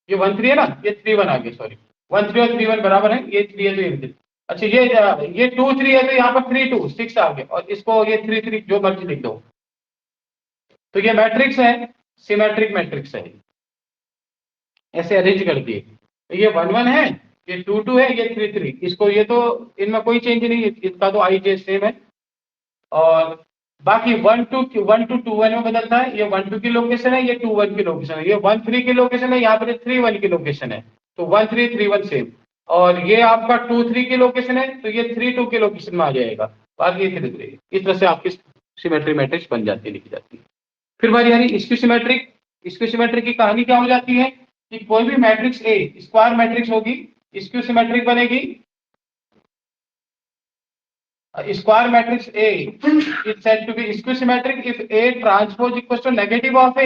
ये 1 3 है ना, ये 3 1 आ गया, सॉरी 1 3 और 3 1 बराबर है, ये 3 है तो ये, अच्छा ये 2 3 है तो यहाँ पर 3 2 6 आ गया, और इसको ये 3 3 जो मर्जी लिख दो, तो ये मैट्रिक्स है, सिमेट्रिक मैट्रिक्स है, ऐसे अरेंज कर दिए। तो ये 1 1 है, ये 2 2 है, ये 3 3, इसको ये तो इनमें कोई चेंज नहीं है, इसका तो आई जे सेम है। और बाकी 1 2 1 2 2 1 में बदलता है, ये 1 2 की लोकेशन है, ये 2 1 की लोकेशन है, ये 1 3 की लोकेशन है, यहाँ पर 3 1 की लोकेशन है, तो 1 3 3 1 सेम। और ये आपका 2 3 की लोकेशन है तो ये 3 2 की लोकेशन में आ जाएगा, बाकी 3 3। इस तरह से आपकी सिमेट्री मैट्रिक्स बन जाती है, लिखी जाती है। फिर बारी यानी स्क्यू सिमेट्रिक, स्क्यू सिमेट्रिक की कहानी क्या हो जाती है कि कोई भी मैट्रिक्स ए स्क्वायर मैट्रिक्स होगी, स्क्यू सिमेट्रिक बनेगी। Square matrix A is said to be skew symmetric if A transpose equals to negative of A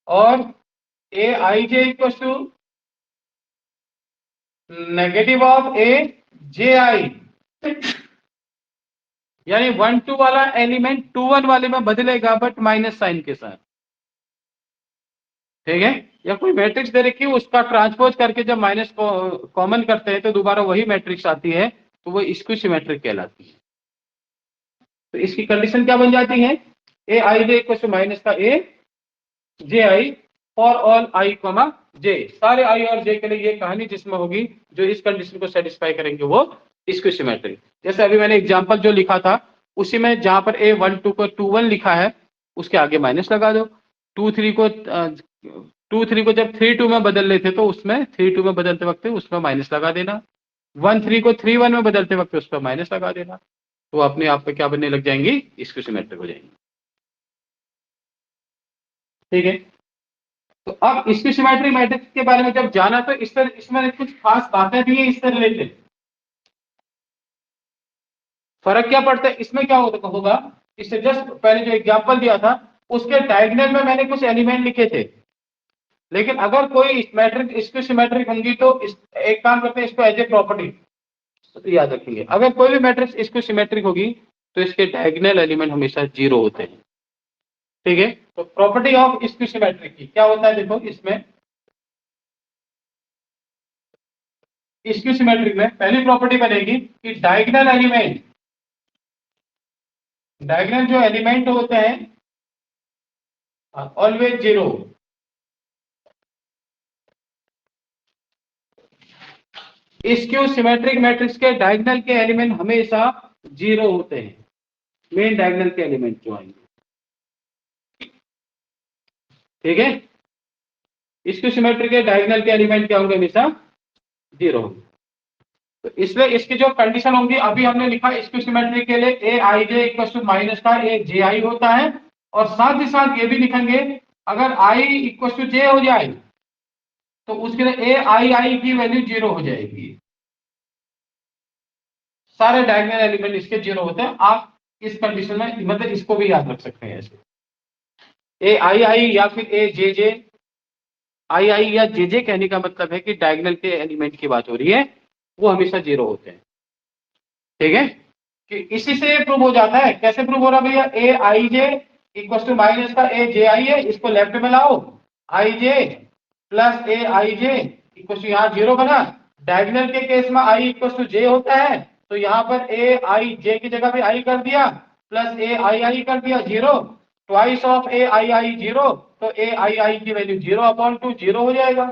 or A ij equals to negative of A ji, यानी 1 2 वाला element 2 1 वाले में बदलेगा but minus sign के साथ, ठीक है, या कोई मैट्रिक्स दे रखी है उसका ट्रांसपोज करके जब माइनस को कॉमन करते हैं तो दोबारा वही मैट्रिक्स आती है, तो वो स्क्यू सिमेट्रिक कहलाती है। तो इसकी कंडीशन क्या बन जाती है, A I J equal to minus का A J I for all I comma जे, सारे आई और जे के लिए ये कहानी जिसमें होगी जो इस कंडीशन को सेटिस्फाई करेंगे वो स्क्यू सिमेट्रिक। जैसे अभी मैंने एग्जांपल जो लिखा था उसी में जहां पर ए 1 2 को 2 1 लिखा है उसके आगे माइनस लगा दो, 2 3 को 2 3 को जब 3 2 में बदल लेते तो उसमें 3 2 में बदलते वक्त उसमें माइनस लगा देना, 1 3 को 3 1 में बदलते वक्त उस पर माइनस लगा देना, तो अपने आप पे क्या बनने लग जाएंगी, स्क्यू सिमेट्रिक हो जाएंगी। ठीक है, तो अब स्क्यू सिमेट्रिक मैट्रिक्स के बारे में जब जाना तो इसमें कुछ खास बातें भी है इससे रिलेटेड। फर्क क्या पड़ता है इसमें, क्या होगा, इससे जस्ट पहले जो एग्जांपल दिया था उसके डायगोनल में मैंने कुछ एलिमेंट लिखे थे, लेकिन अगर कोई मैट्रिक्स स्क्यू सिमेट्रिक होंगी तो एक काम करते हैं इसको एज ए प्रॉपर्टी तो याद रखेंगे, अगर कोई भी मैट्रिक्स स्क्यू सिमेट्रिक होगी तो इसके डायगोनल एलिमेंट हमेशा 0 होते हैं। ठीक है, तो प्रॉपर्टी ऑफ स्क्यू सिमेट्रिक की क्या होता है, देखो इसमें स्क्यू सिमेट्रिक में पहली प्रॉपर्टी बनेगी कि डायगोनल जो एलिमेंट होते हैं ऑलवेज 0। स्क्यू सिमेट्रिक मैट्रिक्स के डायगोनल के एलिमेंट हमेशा 0 होते हैं, मेन डायगोनल के एलिमेंट जो आएंगे। ठीक है, स्क्यू सिमेट्रिक के डायगोनल के एलिमेंट क्या होंगे, हमेशा 0 होंगे। तो इसलिए इसकी जो कंडीशन होंगी अभी हमने लिखा स्क्यू सिमेट्रिक के लिए ए I J equal to minus का ए जे आई होता है, और साथ ही साथ ये भी लिखेंगे अगर आई इक्वल टू जे हो जाए तो उसके लिए ए आई आई की वैल्यू 0 हो जाएगी। सारे डायगोनल एलिमेंट इसके 0 होते हैं। आप इस कंडीशन में मतलब इसको भी याद रख सकते हैं ऐसे, ए आई आई या फिर ए जे जे, आई आई या जे जे कहने का मतलब है कि डायगोनल के एलिमेंट की बात हो रही है, वो हमेशा 0 होते हैं। ठीक है, कि इसी से प्रूव हो जाता है। कैसे प्रूव हो रहा भैया, A I J equal to minus का ए जे आई है, इसको लेफ्ट में लाओ, I J plus A I J equal to यहाँ 0 बना। डायगोनल के केस में आई इक्वल टू जे होता है, तो यहाँ पर ए आई जे की जगह पे आई कर दिया, प्लस ए आई आई कर दिया 0, ट्वाइस ऑफ ए आई आई 0, तो ए आई आई की वैल्यू 0/2 0 हो जाएगा।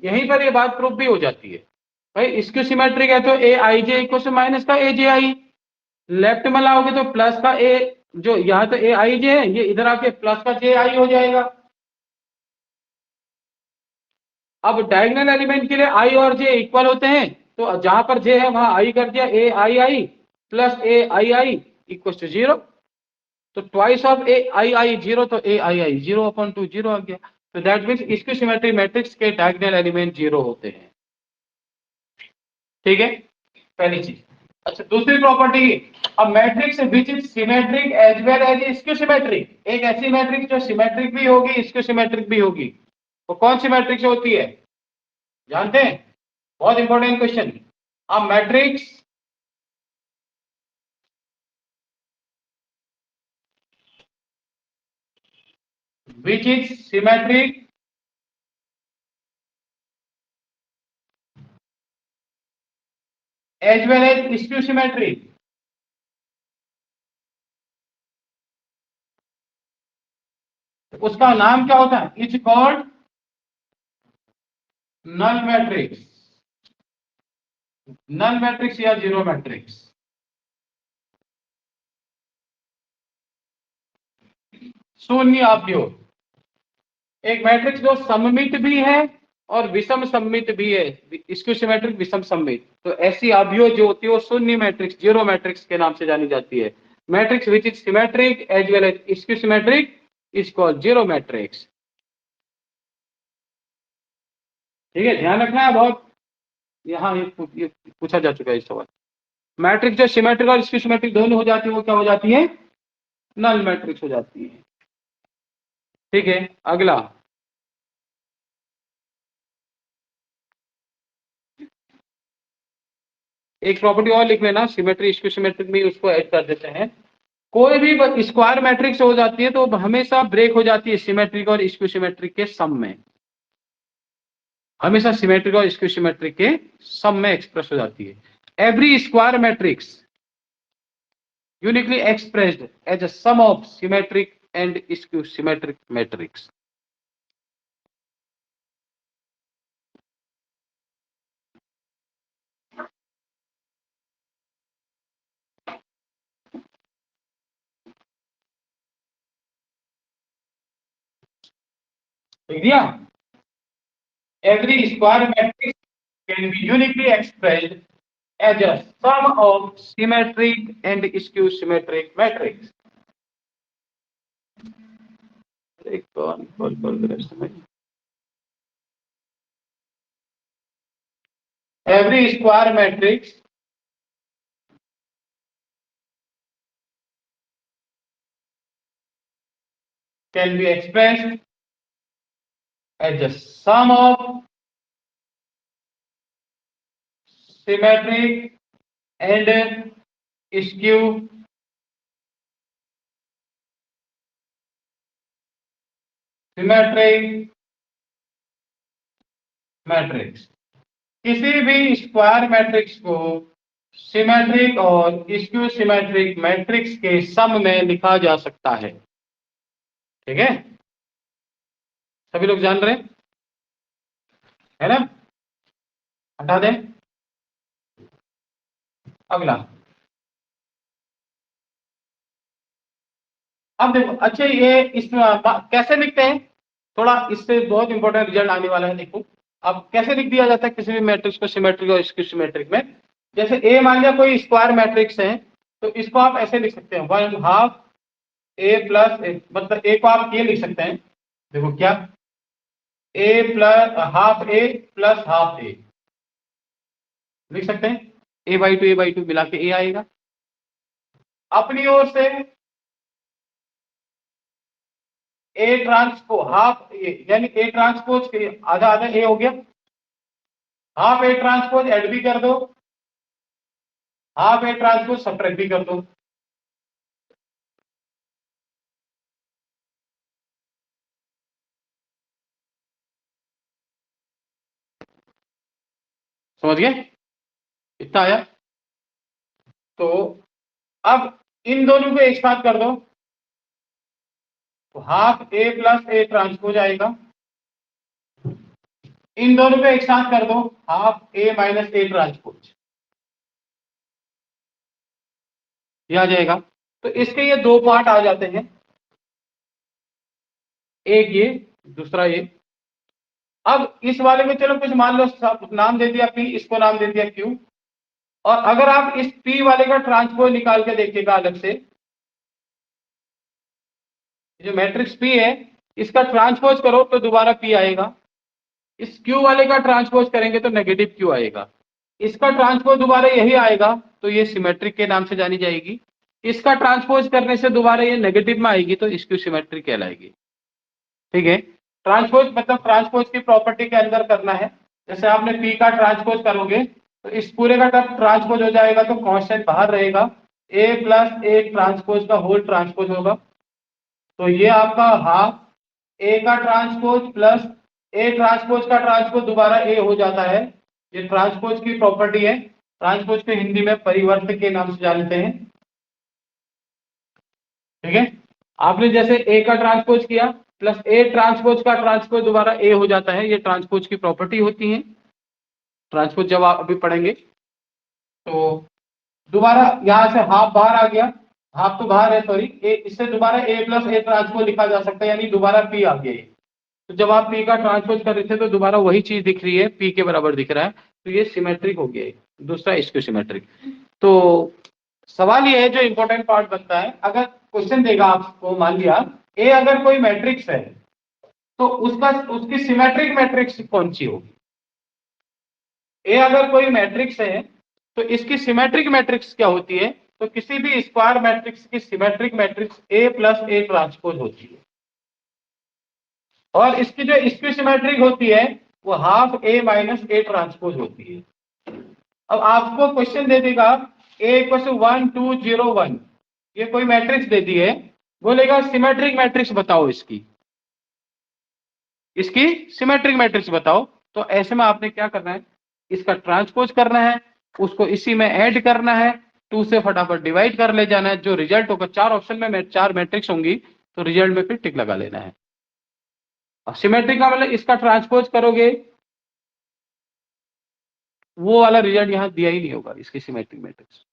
यहीं पर ये बात प्रूफ भी हो जाती है। भाई स्क्यू सिमेट्रिक है तो A I J equal to minus का ए जे आई, लेफ्ट में लाओगे तो प्लस का ए, जो यहाँ तो ए आई जे है ये इधर आके प्लस का जे आई हो जाएगा। अब डायगोनल एलिमेंट के लिए आई और जे इक्वल होते हैं, तो जहां पर जे है वहां आई कर दिया, A I I plus A I I equal to 0, तो ट्वाइस ऑफ ए आई आई 0, तो ए आई आई 0/2 0 आ गया। तो that means skew symmetric matrix के डायगोनल एलिमेंट 0 होते हैं। ठीक है, पहली चीज। अच्छा, दूसरी प्रॉपर्टी, अब matrix which is symmetric as well as skew symmetric, एक ऐसी मैट्रिक्स जो सिमेट्रिक भी होगी स्क्यू सिमेट्रिक भी होगी, वो कौन सी मैट्रिक्स होती है जानते हैं, बहुत इंपॉर्टेंट क्वेश्चन। अब matrix which is symmetric as well as skew symmetric, उसका नाम क्या होता है, it's called null matrix, null matrix या जीरो मैट्रिक्स। शून्य आव्यूह, एक मैट्रिक्स जो सममित भी है और विषम सममित भी है, स्क्यू सिमेट्रिक विषम सममित, तो ऐसी आव्यूह जो होती है वो शून्य मैट्रिक्स जीरो मैट्रिक्स के नाम से जानी जाती है। Matrix which is symmetric as well as skew symmetric is called zero matrix. ठीक है, ध्यान रखना है बहुत, यहाँ ये पूछा जा चुका है इस सवाल। मैट्रिक्स जो सिमेट्रिक और स्क्यू सिमेट्रिक दोनों हो जाती है वो क्या हो जाती है, नल मैट्रिक्स हो जाती है। ठीक है, अगला एक प्रॉपर्टी और लिख लेना, सिमेट्री स्क्यू सिमेट्रिक में उसको ऐड कर देते हैं। कोई भी स्क्वायर मैट्रिक्स हो जाती है तो हमेशा ब्रेक हो जाती है सिमेट्रिक और स्क्यू सिमेट्रिक के सम में, हमेशा सिमेट्रिक और स्क्यू सिमेट्रिक के सम में एक्सप्रेस हो जाती है। Every square matrix uniquely expressed as a sum of symmetric and skew symmetric matrix. लिख दिया? Every square matrix can be uniquely expressed as a sum of symmetric and skew symmetric matrix. Every square matrix can be expressed as a sum of symmetric and skew symmetric matrix. किसी भी square matrix को symmetric और skew symmetric matrix के सम में लिखा जा सकता है। ठीक है, सभी लोग जान रहे हैं, है ना? हटा दें। अगला, अब देखो, अच्छा ये इसमें कैसे लिखते हैं, थोड़ा इससे बहुत इंपॉर्टेंट रिजल्ट आने वाला है। देखो अब कैसे लिख दिया जाता है किसी भी मैट्रिक्स को सिमेट्रिक और स्क्यू सिमेट्रिक में। जैसे ए मान लिया कोई स्क्वायर मैट्रिक्स है, तो इसको आप ऐसे लिख सकते हैं 1/2 ए प्लस ए, मतलब ए को आप ये लिख सकते हैं, देखो क्या, ए प्लस हाफ ए प्लस हाफ ए लिख सकते हैं। a/2 मिला के ए आएगा। अपनी ओर से ए ट्रांसपोज हाफ ए, यानी ए ट्रांसपोज के आधा आधा ए हो गया, हाफ ए ट्रांसपोज ऐड भी कर दो, हाफ ए ट्रांसपोज सब्ट्रैक्ट भी कर दो। समझ गए? इतना आया। तो अब इन दोनों को एक साथ कर दो, तो half A plus A transpose आएगा। इन दोनों को एक साथ कर दो, half A minus A transpose, ये आ जाएगा। तो इसके ये दो पार्ट आ जाते हैं, एक ये, दूसरा ये। अब इस वाले में चलो कुछ मान लो नाम दे दिया पी, इसको नाम दे दिया क्यू। और अगर आप इस पी वाले का ट्रांसपोज निकाल के देखिएगा अलग से, जो मैट्रिक्स पी है इसका ट्रांसपोज करो तो दोबारा पी आएगा। इस क्यू वाले का ट्रांसपोज करेंगे तो नेगेटिव क्यू आएगा। इसका ट्रांसपोज दोबारा यही आएगा तो ये सिमेट्रिक के नाम से जानी जाएगी। इसका ट्रांसपोज करने से दोबारा ये नेगेटिव में आएगी तो स्क्यू सिमेट्रिक कहलाएगी। ठीक है, ट्रांसपोज मतलब ट्रांसपोज की प्रॉपर्टी के अंदर करना है। जैसे आपने पी का ट्रांसपोज करोगे तो इस पूरे का ट्रांसपोज हो जाएगा तो कांस्टेंट बाहर रहेगा, ए प्लस ए ट्रांसपोज का होल ट्रांसपोज होगा। तो ये आपका हाफ ए का ट्रांसपोज प्लस ए ट्रांसपोज का ट्रांसपोज दोबारा ए हो जाता है। ये ट्रांसपोज की प्रॉपर्टी है, ट्रांसपोज को हिंदी में परिवर्त के नाम से जानते हैं। ठीक है, आपने जैसे ए का ट्रांसपोज किया प्लस ए ट्रांसपोज का ट्रांसपोज दोबारा ए हो जाता है, ये ट्रांसपोज की प्रॉपर्टी होती है। ट्रांसपोज जब आप अभी पढ़ेंगे तो दोबारा यहां से हाफ बाहर आ गया, हाफ तो बाहर है सॉरी, इससे दोबारा ए प्लस ए ट्रांसपोज लिखा जा सकता है, यानी दोबारा पी आ गया। तो जब आप पी का ट्रांसपोज कर रहे थे तो दोबारा वही चीज दिख रही है, पी के बराबर दिख रहा है, तो ये सिमेट्रिक हो गया, दूसरा स्क्यू सिमेट्रिक। तो सवाल ये है जो इंपॉर्टेंट पार्ट बनता है, अगर क्वेश्चन देगा आपको, मान लिया ए अगर कोई मैट्रिक्स है तो उसकी सिमेट्रिक मैट्रिक्स कौन सी होगी। ए अगर कोई मैट्रिक्स है तो इसकी सिमेट्रिक मैट्रिक्स क्या होती है, तो किसी भी स्क्वायर मैट्रिक्स की symmetric matrix A plus A transpose होती है। और इसकी जो स्क्यू सिमेट्रिक होती है वो half A minus A transpose होती है। अब आपको क्वेश्चन दे देगा ए = 1 2 0 1, ये कोई मैट्रिक्स दे दी है, बोलेगा सिमेट्रिक मैट्रिक्स बताओ, इसकी सिमेट्रिक मैट्रिक्स बताओ। तो ऐसे में आपने क्या करना है, इसका ट्रांसपोज करना है, उसको इसी में ऐड करना है, 2 से फटाफट डिवाइड कर ले जाना है, जो रिजल्ट होगा, 4 ऑप्शन में 4 मैट्रिक्स होंगी, तो रिजल्ट में फिर टिक लगा लेना है। और सिमेट्रिक का मतलब इसका ट्रांसपोज करोगे, वो वाला रिजल्ट यहां दिया ही नहीं होगा, इसकी सिमेट्रिक मैट्रिक्स।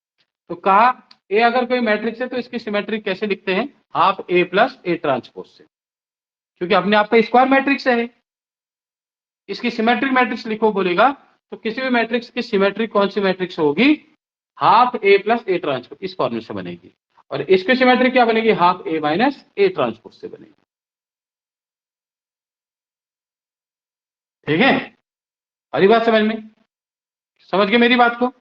तो कहा ए अगर कोई मैट्रिक्स है तो इसकी सिमेट्रिक कैसे लिखते हैं, half A plus A transpose से, क्योंकि अपने आप का स्क्वायर मैट्रिक्स है। इसकी सिमेट्रिक मैट्रिक्स लिखो बोलेगा, तो किसी भी मैट्रिक्स की सिमेट्रिक कौन सी मैट्रिक्स होगी, half A plus A transpose, इस फॉर्मूले से बनेगी। और इसकी सिमेट्रिक क्या बनेगी, half A minus A transpose से बनेगी। ठीक है, अभी बात समझ में, समझ गए मेरी बात को।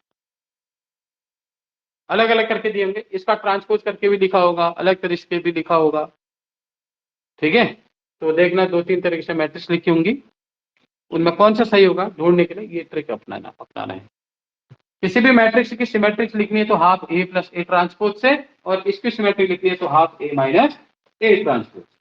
अलग अलग करके दिए होंगे, इसका ट्रांसपोज करके भी लिखा होगा, अलग तरीके से भी लिखा होगा। ठीक है, तो देखना 2-3 तरीके से मैट्रिक्स लिखी होंगी, उनमें कौन सा सही होगा ढूंढने के लिए ये ट्रिक अपनाना है। किसी भी मैट्रिक्स की सिमेट्रिक्स लिखनी है तो half A plus A transpose से, और इसकी सिमेट्रिक लिखनी है तो half A minus A transpose से।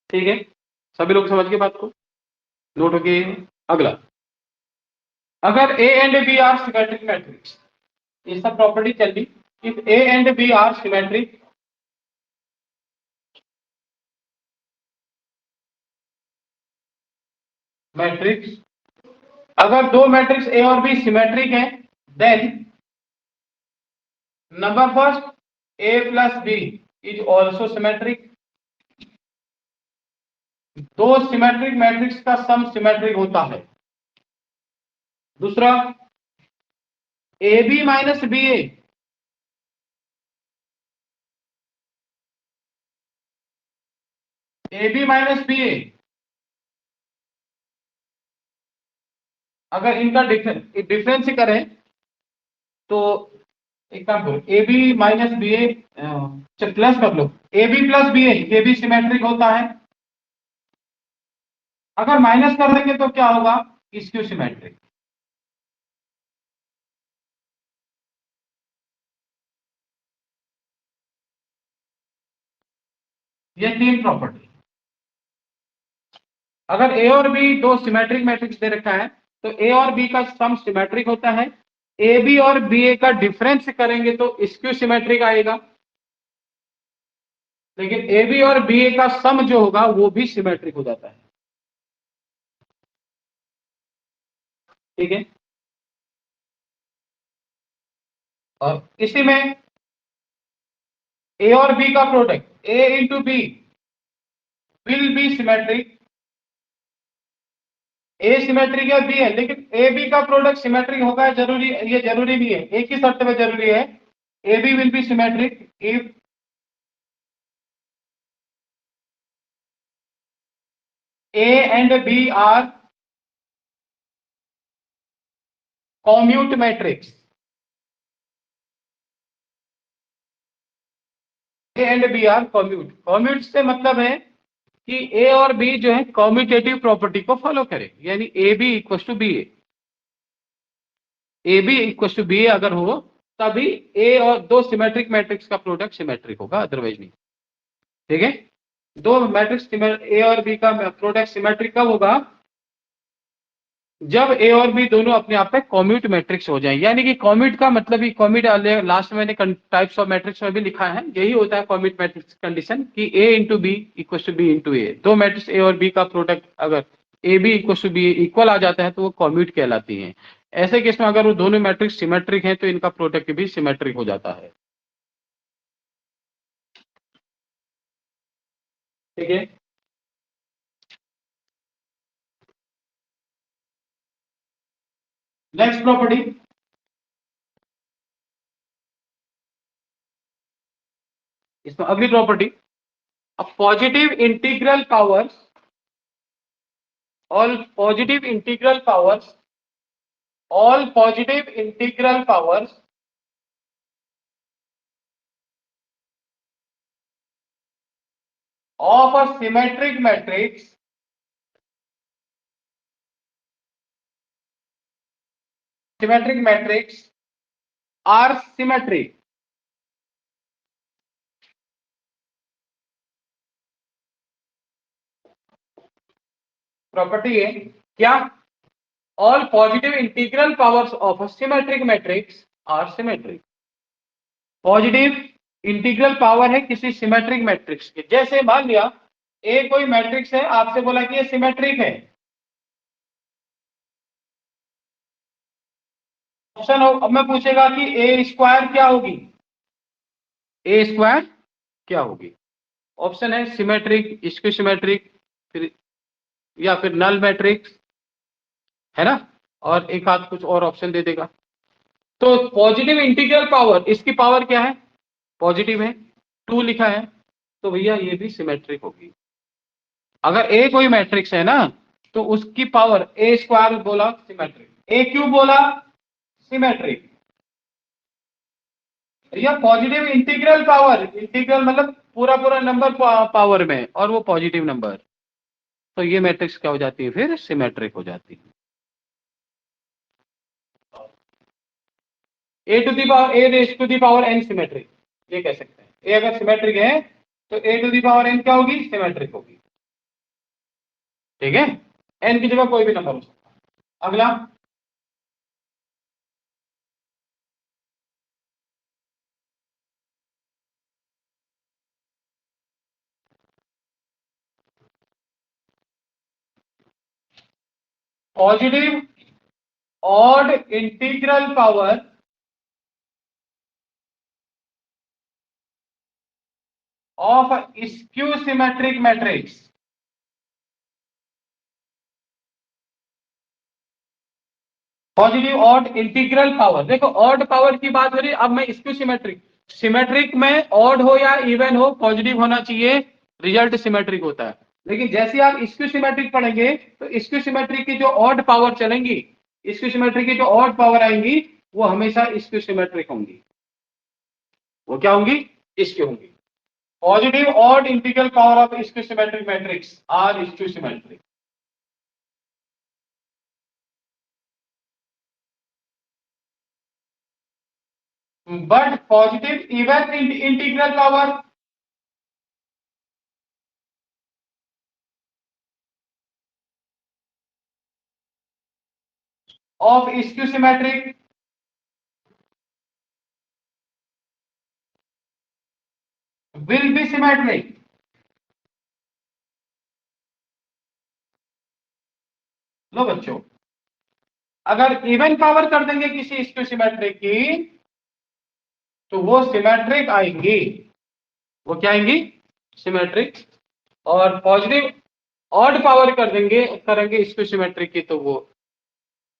ठीक है, सभी लोग समझ गए बात को, नोट हो गए। अगला, अगर A and B are symmetric matrix, ये सब प्रॉपर्टी चल रही, if A and B are symmetric matrix, अगर दो मैट्रिक्स ए और बी सिमेट्रिक है, then number first A plus B is also symmetric, दो सिमेट्रिक मैट्रिक्स का सम सिमेट्रिक होता है। दूसरा, A B minus B A B minus B A, अगर इनका डिफरेंस करें तो एक काम करो, A B minus B A plus कर लो, ए बी प्लस बी ए, ये भी सिमेट्रिक होता है। अगर माइनस कर देंगे तो क्या होगा, स्क्यू सिमेट्रिक। ये 3 प्रॉपर्टी। अगर ए और बी दो सिमेट्रिक मैट्रिक्स दे रखा है तो ए और बी का सम सिमेट्रिक होता है, ए बी और बी ए का डिफरेंस करेंगे तो स्क्यू सिमेट्रिक आएगा, लेकिन ए बी और बी ए का सम जो होगा वो भी सिमेट्रिक हो जाता है। ठीक है, और इसी में ए और बी का product A into B will be symmetric, A symmetric है बी है, लेकिन ए बी का प्रोडक्ट सिमेट्रिक होगा जरूरी, ये जरूरी भी है, एक ही शर्त में जरूरी है, A B will be symmetric if A and B are commute matrix. A and B are commute, commute से मतलब है कि ए और बी जो है कॉम्यूटेटिव प्रॉपर्टी को फॉलो करे, यानी A B equal to B A B equal to B अगर हो तभी ए और दो सिमेट्रिक मैट्रिक्स का प्रोडक्ट सिमेट्रिक होगा, अदरवाइज नहीं। ठीक है, दो मैट्रिक्स ए और बी का प्रोडक्ट सिमेट्रिक कब होगा, जब ए और बी दोनों अपने आप में कॉम्यूट मैट्रिक्स हो जाए, यानी कि कॉम्यूट का मतलब ही कॉम्यूट, लास्ट में मैंने टाइप्स ऑफ मैट्रिक्स में भी लिखा है, यही होता है कॉम्यूट मैट्रिक्स कंडीशन कि A into B equal to B into A, दो मैट्रिक्स ए और बी का प्रोडक्ट अगर A B equal to B equal आ जाता है तो वो कॉम्यूट कहलाती है। ऐसे केस में अगर वो दोनों मैट्रिक्स सिमेट्रिक हैं तो इनका प्रोडक्ट भी सिमेट्रिक हो जाता है। ठीक है, नेक्स्ट प्रॉपर्टी, इसमें अगली property, positive integral powers, all positive integral powers all positive integral powers of a symmetric matrix are symmetric. Property है क्या? All positive integral powers of a symmetric matrix are symmetric. Positive integral power है किसी symmetric matrix के। जैसे मान लिया ए कोई matrix है, आपसे बोला कि ये सिमेट्रिक है। ऑप्शन अब मैं पूछेगा कि ए स्क्वायर क्या होगी, ए स्क्वायर क्या होगी? ऑप्शन है सिमेट्रिक, स्क्यू सिमेट्रिक, फिर या फिर नल मैट्रिक्स, है ना? और एक आध कुछ और ऑप्शन दे देगा। तो पॉजिटिव इंटीग्रल पावर, इसकी पावर क्या है? पॉजिटिव है, 2 लिखा है, तो भैया ये भी सिमेट्रिक होगी। अगर ए कोई मैट्रिक्स है ना, तो उसकी पावर ए स्क्वायर बोला सिमेट्रिक, ए क्यूब बोला सिमेट्रिक। या पॉजिटिव इंटीग्रल पावर, इंटीग्रल मतलब पूरा पूरा नंबर पावर में, और वो पॉजिटिव नंबर, तो ये मैट्रिक्स क्या हो जाती है? फिर सिमेट्रिक हो जाती है। A to the power A raise to the power N symmetric, ये कह सकते हैं। ए अगर सिमेट्रिक है तो A to the power N क्या होगी? सिमेट्रिक होगी। ठीक है, एन की जगह कोई भी नंबर हो सकता है। अगला, positive odd integral power of skew symmetric matrix. Positive odd integral power, देखो ऑड पावर की बात हो रही है। अब मैं स्क्यू सिमेट्रिक, सिमेट्रिक में ऑड हो या इवन हो पॉजिटिव होना चाहिए, रिजल्ट सिमेट्रिक होता है। लेकिन जैसे आप स्क्यू सिमेट्रिक पढ़ेंगे तो स्क्यू सिमेट्रिक की जो ऑड पावर चलेंगी, स्क्यू सिमेट्रिक की जो ऑड पावर आएंगी, वो हमेशा स्क्यू सिमेट्रिक होंगी। वो क्या होंगी? स्क्यू होंगी। Positive odd integral power of skew symmetric matrix are skew symmetric. but positive even integral power of skew symmetric will be symmetric। लो बच्चों, अगर इवन पावर कर देंगे किसी स्क्यू सिमेट्रिक की, तो वो सिमेट्रिक आएंगी। वो क्या आएंगी? सिमेट्रिक। और पॉजिटिव ऑड पावर कर देंगे, करेंगे स्क्यू सिमेट्रिक की, तो वो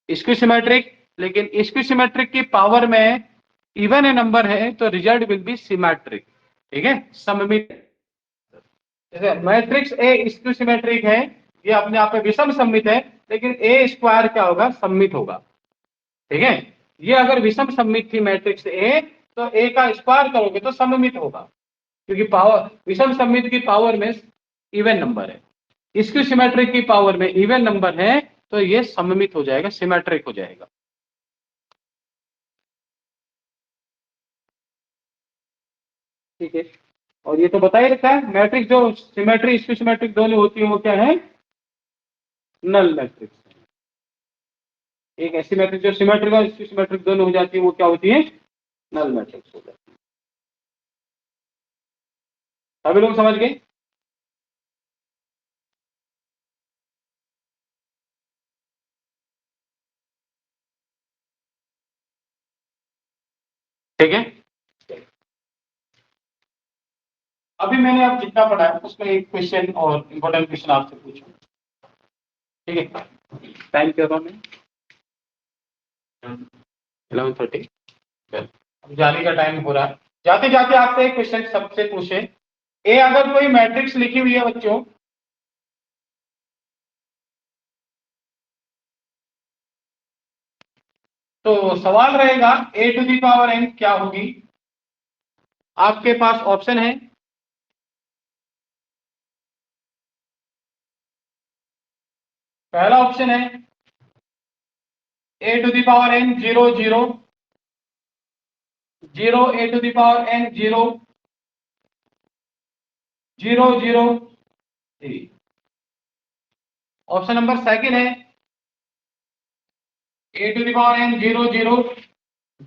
स्क्यू सिमेट्रिक। लेकिन स्क्यू सिमेट्रिक की पावर में इवन ए नंबर है तो रिजल्ट विल बी सिमेट्रिक। ठीक है, सममित। जैसे मैट्रिक्स ए स्क्यू सिमेट्रिक है, ये अपने आप में विषम सममित है, लेकिन ए स्क्वायर क्या होगा? सममित होगा। ठीक है, ये अगर विषम सममित थी मैट्रिक्स ए, तो ए का स्क्वायर करोगे तो सममित होगा, क्योंकि पावर विषम सममित की पावर में इवन नंबर है। स्क्यू सिमेट्रिक की पावर में इवन नंबर है, तो ये सममित हो जाएगा, सिमेट्रिक हो जाएगा। ठीक है, और ये तो बता ही रखा है, मैट्रिक्स जो सिमेट्री स्क्यू सिमेट्रिक दोनों होती है वो क्या है? Null matrix. एक ऐसी मैट्रिक्स जो सिमेट्रिक और स्क्यू सिमेट्रिक दोनों हो जाती है, वो क्या होती है? नल मैट्रिक्स हो जाती है। सभी लोग समझ गए? ठीक है, अभी मैंने अब जितना पढ़ा है उसमें एक क्वेश्चन और इम्पोर्टेंट क्वेश्चन आपसे पूछूं। ठीक है, टाइम क्या होगा? 11:30। अब जाने का टाइम हो रहा है। जाते जाते आपसे एक क्वेश्चन सबसे पूछे, ए अगर कोई मैट्रिक्स लिखी हुई है बच्चों, तो सवाल रहेगा ए टू दी पावर एन क्या होगी? आपके पास ऑप्शन है पहला ऑप्शन है a to the power n 0 0 0 a to the power n 0 0 0 a। Option number second है a to the power n 0 0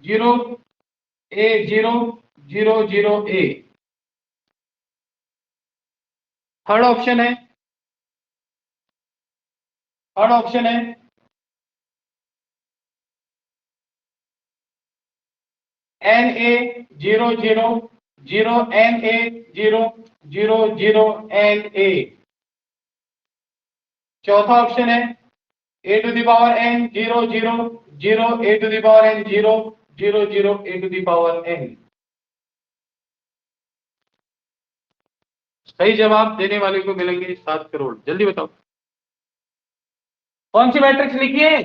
0 a 0 0 0 a। Third option है n a 0 0 0 n a 0 0 0 n a। चौथा option है a to the power n 0 0 0 a to the power n 0 0 0 a to the power n। सही जवाब देने वाले को मिलेंगे 7 करोड़। जल्दी बताओ कौन सी मैट्रिक्स लिखी है,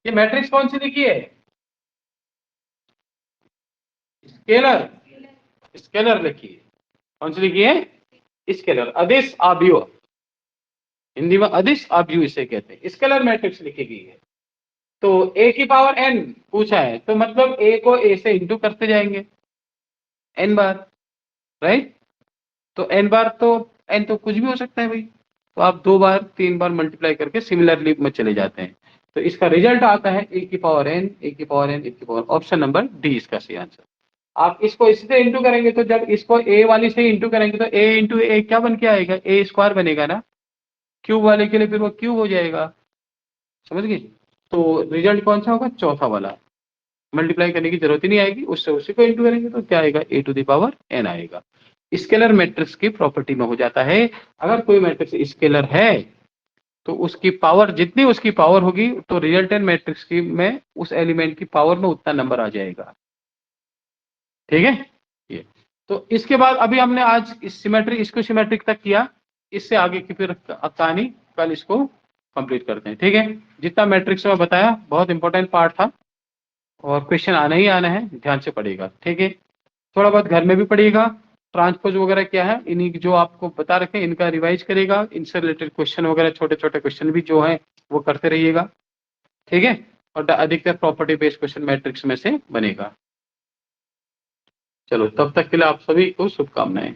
ये मैट्रिक्स कौन सी लिखी है? स्केलर, स्केलर लिखी है। कौन सी लिखी है? स्केलर, अदिश आव्यूह, हिंदी में अदिश आव्यूह इसे कहते हैं। स्केलर मैट्रिक्स लिखी गई है। तो a की पावर n पूछा है तो मतलब a को a से इंटू करते जाएंगे n बार, राइट। तो n बार तो n तो कुछ भी हो सकता है भाई, तो आप 2 बार 3 बार मल्टीप्लाई करके सिमिलरली में चले जाते हैं। तो इसका रिजल्ट आता है a की पावर n, a की पावर n, a की पावर। ऑप्शन नंबर डी इसका सही आंसर। आप इसको इससे इंटू करेंगे तो जब इसको a वाली से इंटू करेंगे तो a इंटू a क्या बन के आएगा? a स्क्वायर बनेगा ना। क्यूब वाले के लिए फिर वो क्यूब हो जाएगा, समझ गए। तो रिजल्ट कौन सा होगा? चौथा वाला। मल्टीप्लाई करने की जरूरत ही नहीं आएगी, उससे उसी को इंटू करेंगे तो क्या आएगा? a to the power n आएगा। स्केलर मैट्रिक्स की प्रॉपर्टी में हो जाता है, अगर कोई मैट्रिक्स स्केलर है तो उसकी पावर जितनी उसकी पावर होगी तो रिजल्टेंट मैट्रिक्स की में उस एलिमेंट की पावर में उतना नंबर आ जाएगा। ठीक है ये। तो इसके बाद अभी हमने आज इस सिमेट्रिक, इसको सिमेट्रिक तक किया, इससे आगे की फिर कहानी कल इसको कंप्लीट करते हैं। ठीक है, जितना मैट्रिक्स में बताया बहुत इंपॉर्टेंट पार्ट था और क्वेश्चन आना ही आना है, ध्यान से पढ़िएगा। ठीक है, थोड़ा बहुत घर में भी पढ़िएगा। ट्रांसपोज वगैरह क्या है, इन्हीं जो आपको बता रखे इनका रिवाइज करेगा, इनसे रिलेटेड क्वेश्चन वगैरह छोटे छोटे क्वेश्चन भी जो है वो करते रहिएगा। ठीक है, और अधिकतर प्रॉपर्टी बेस्ड क्वेश्चन मैट्रिक्स में से बनेगा। चलो तब तक के लिए आप सभी को शुभकामनाएं।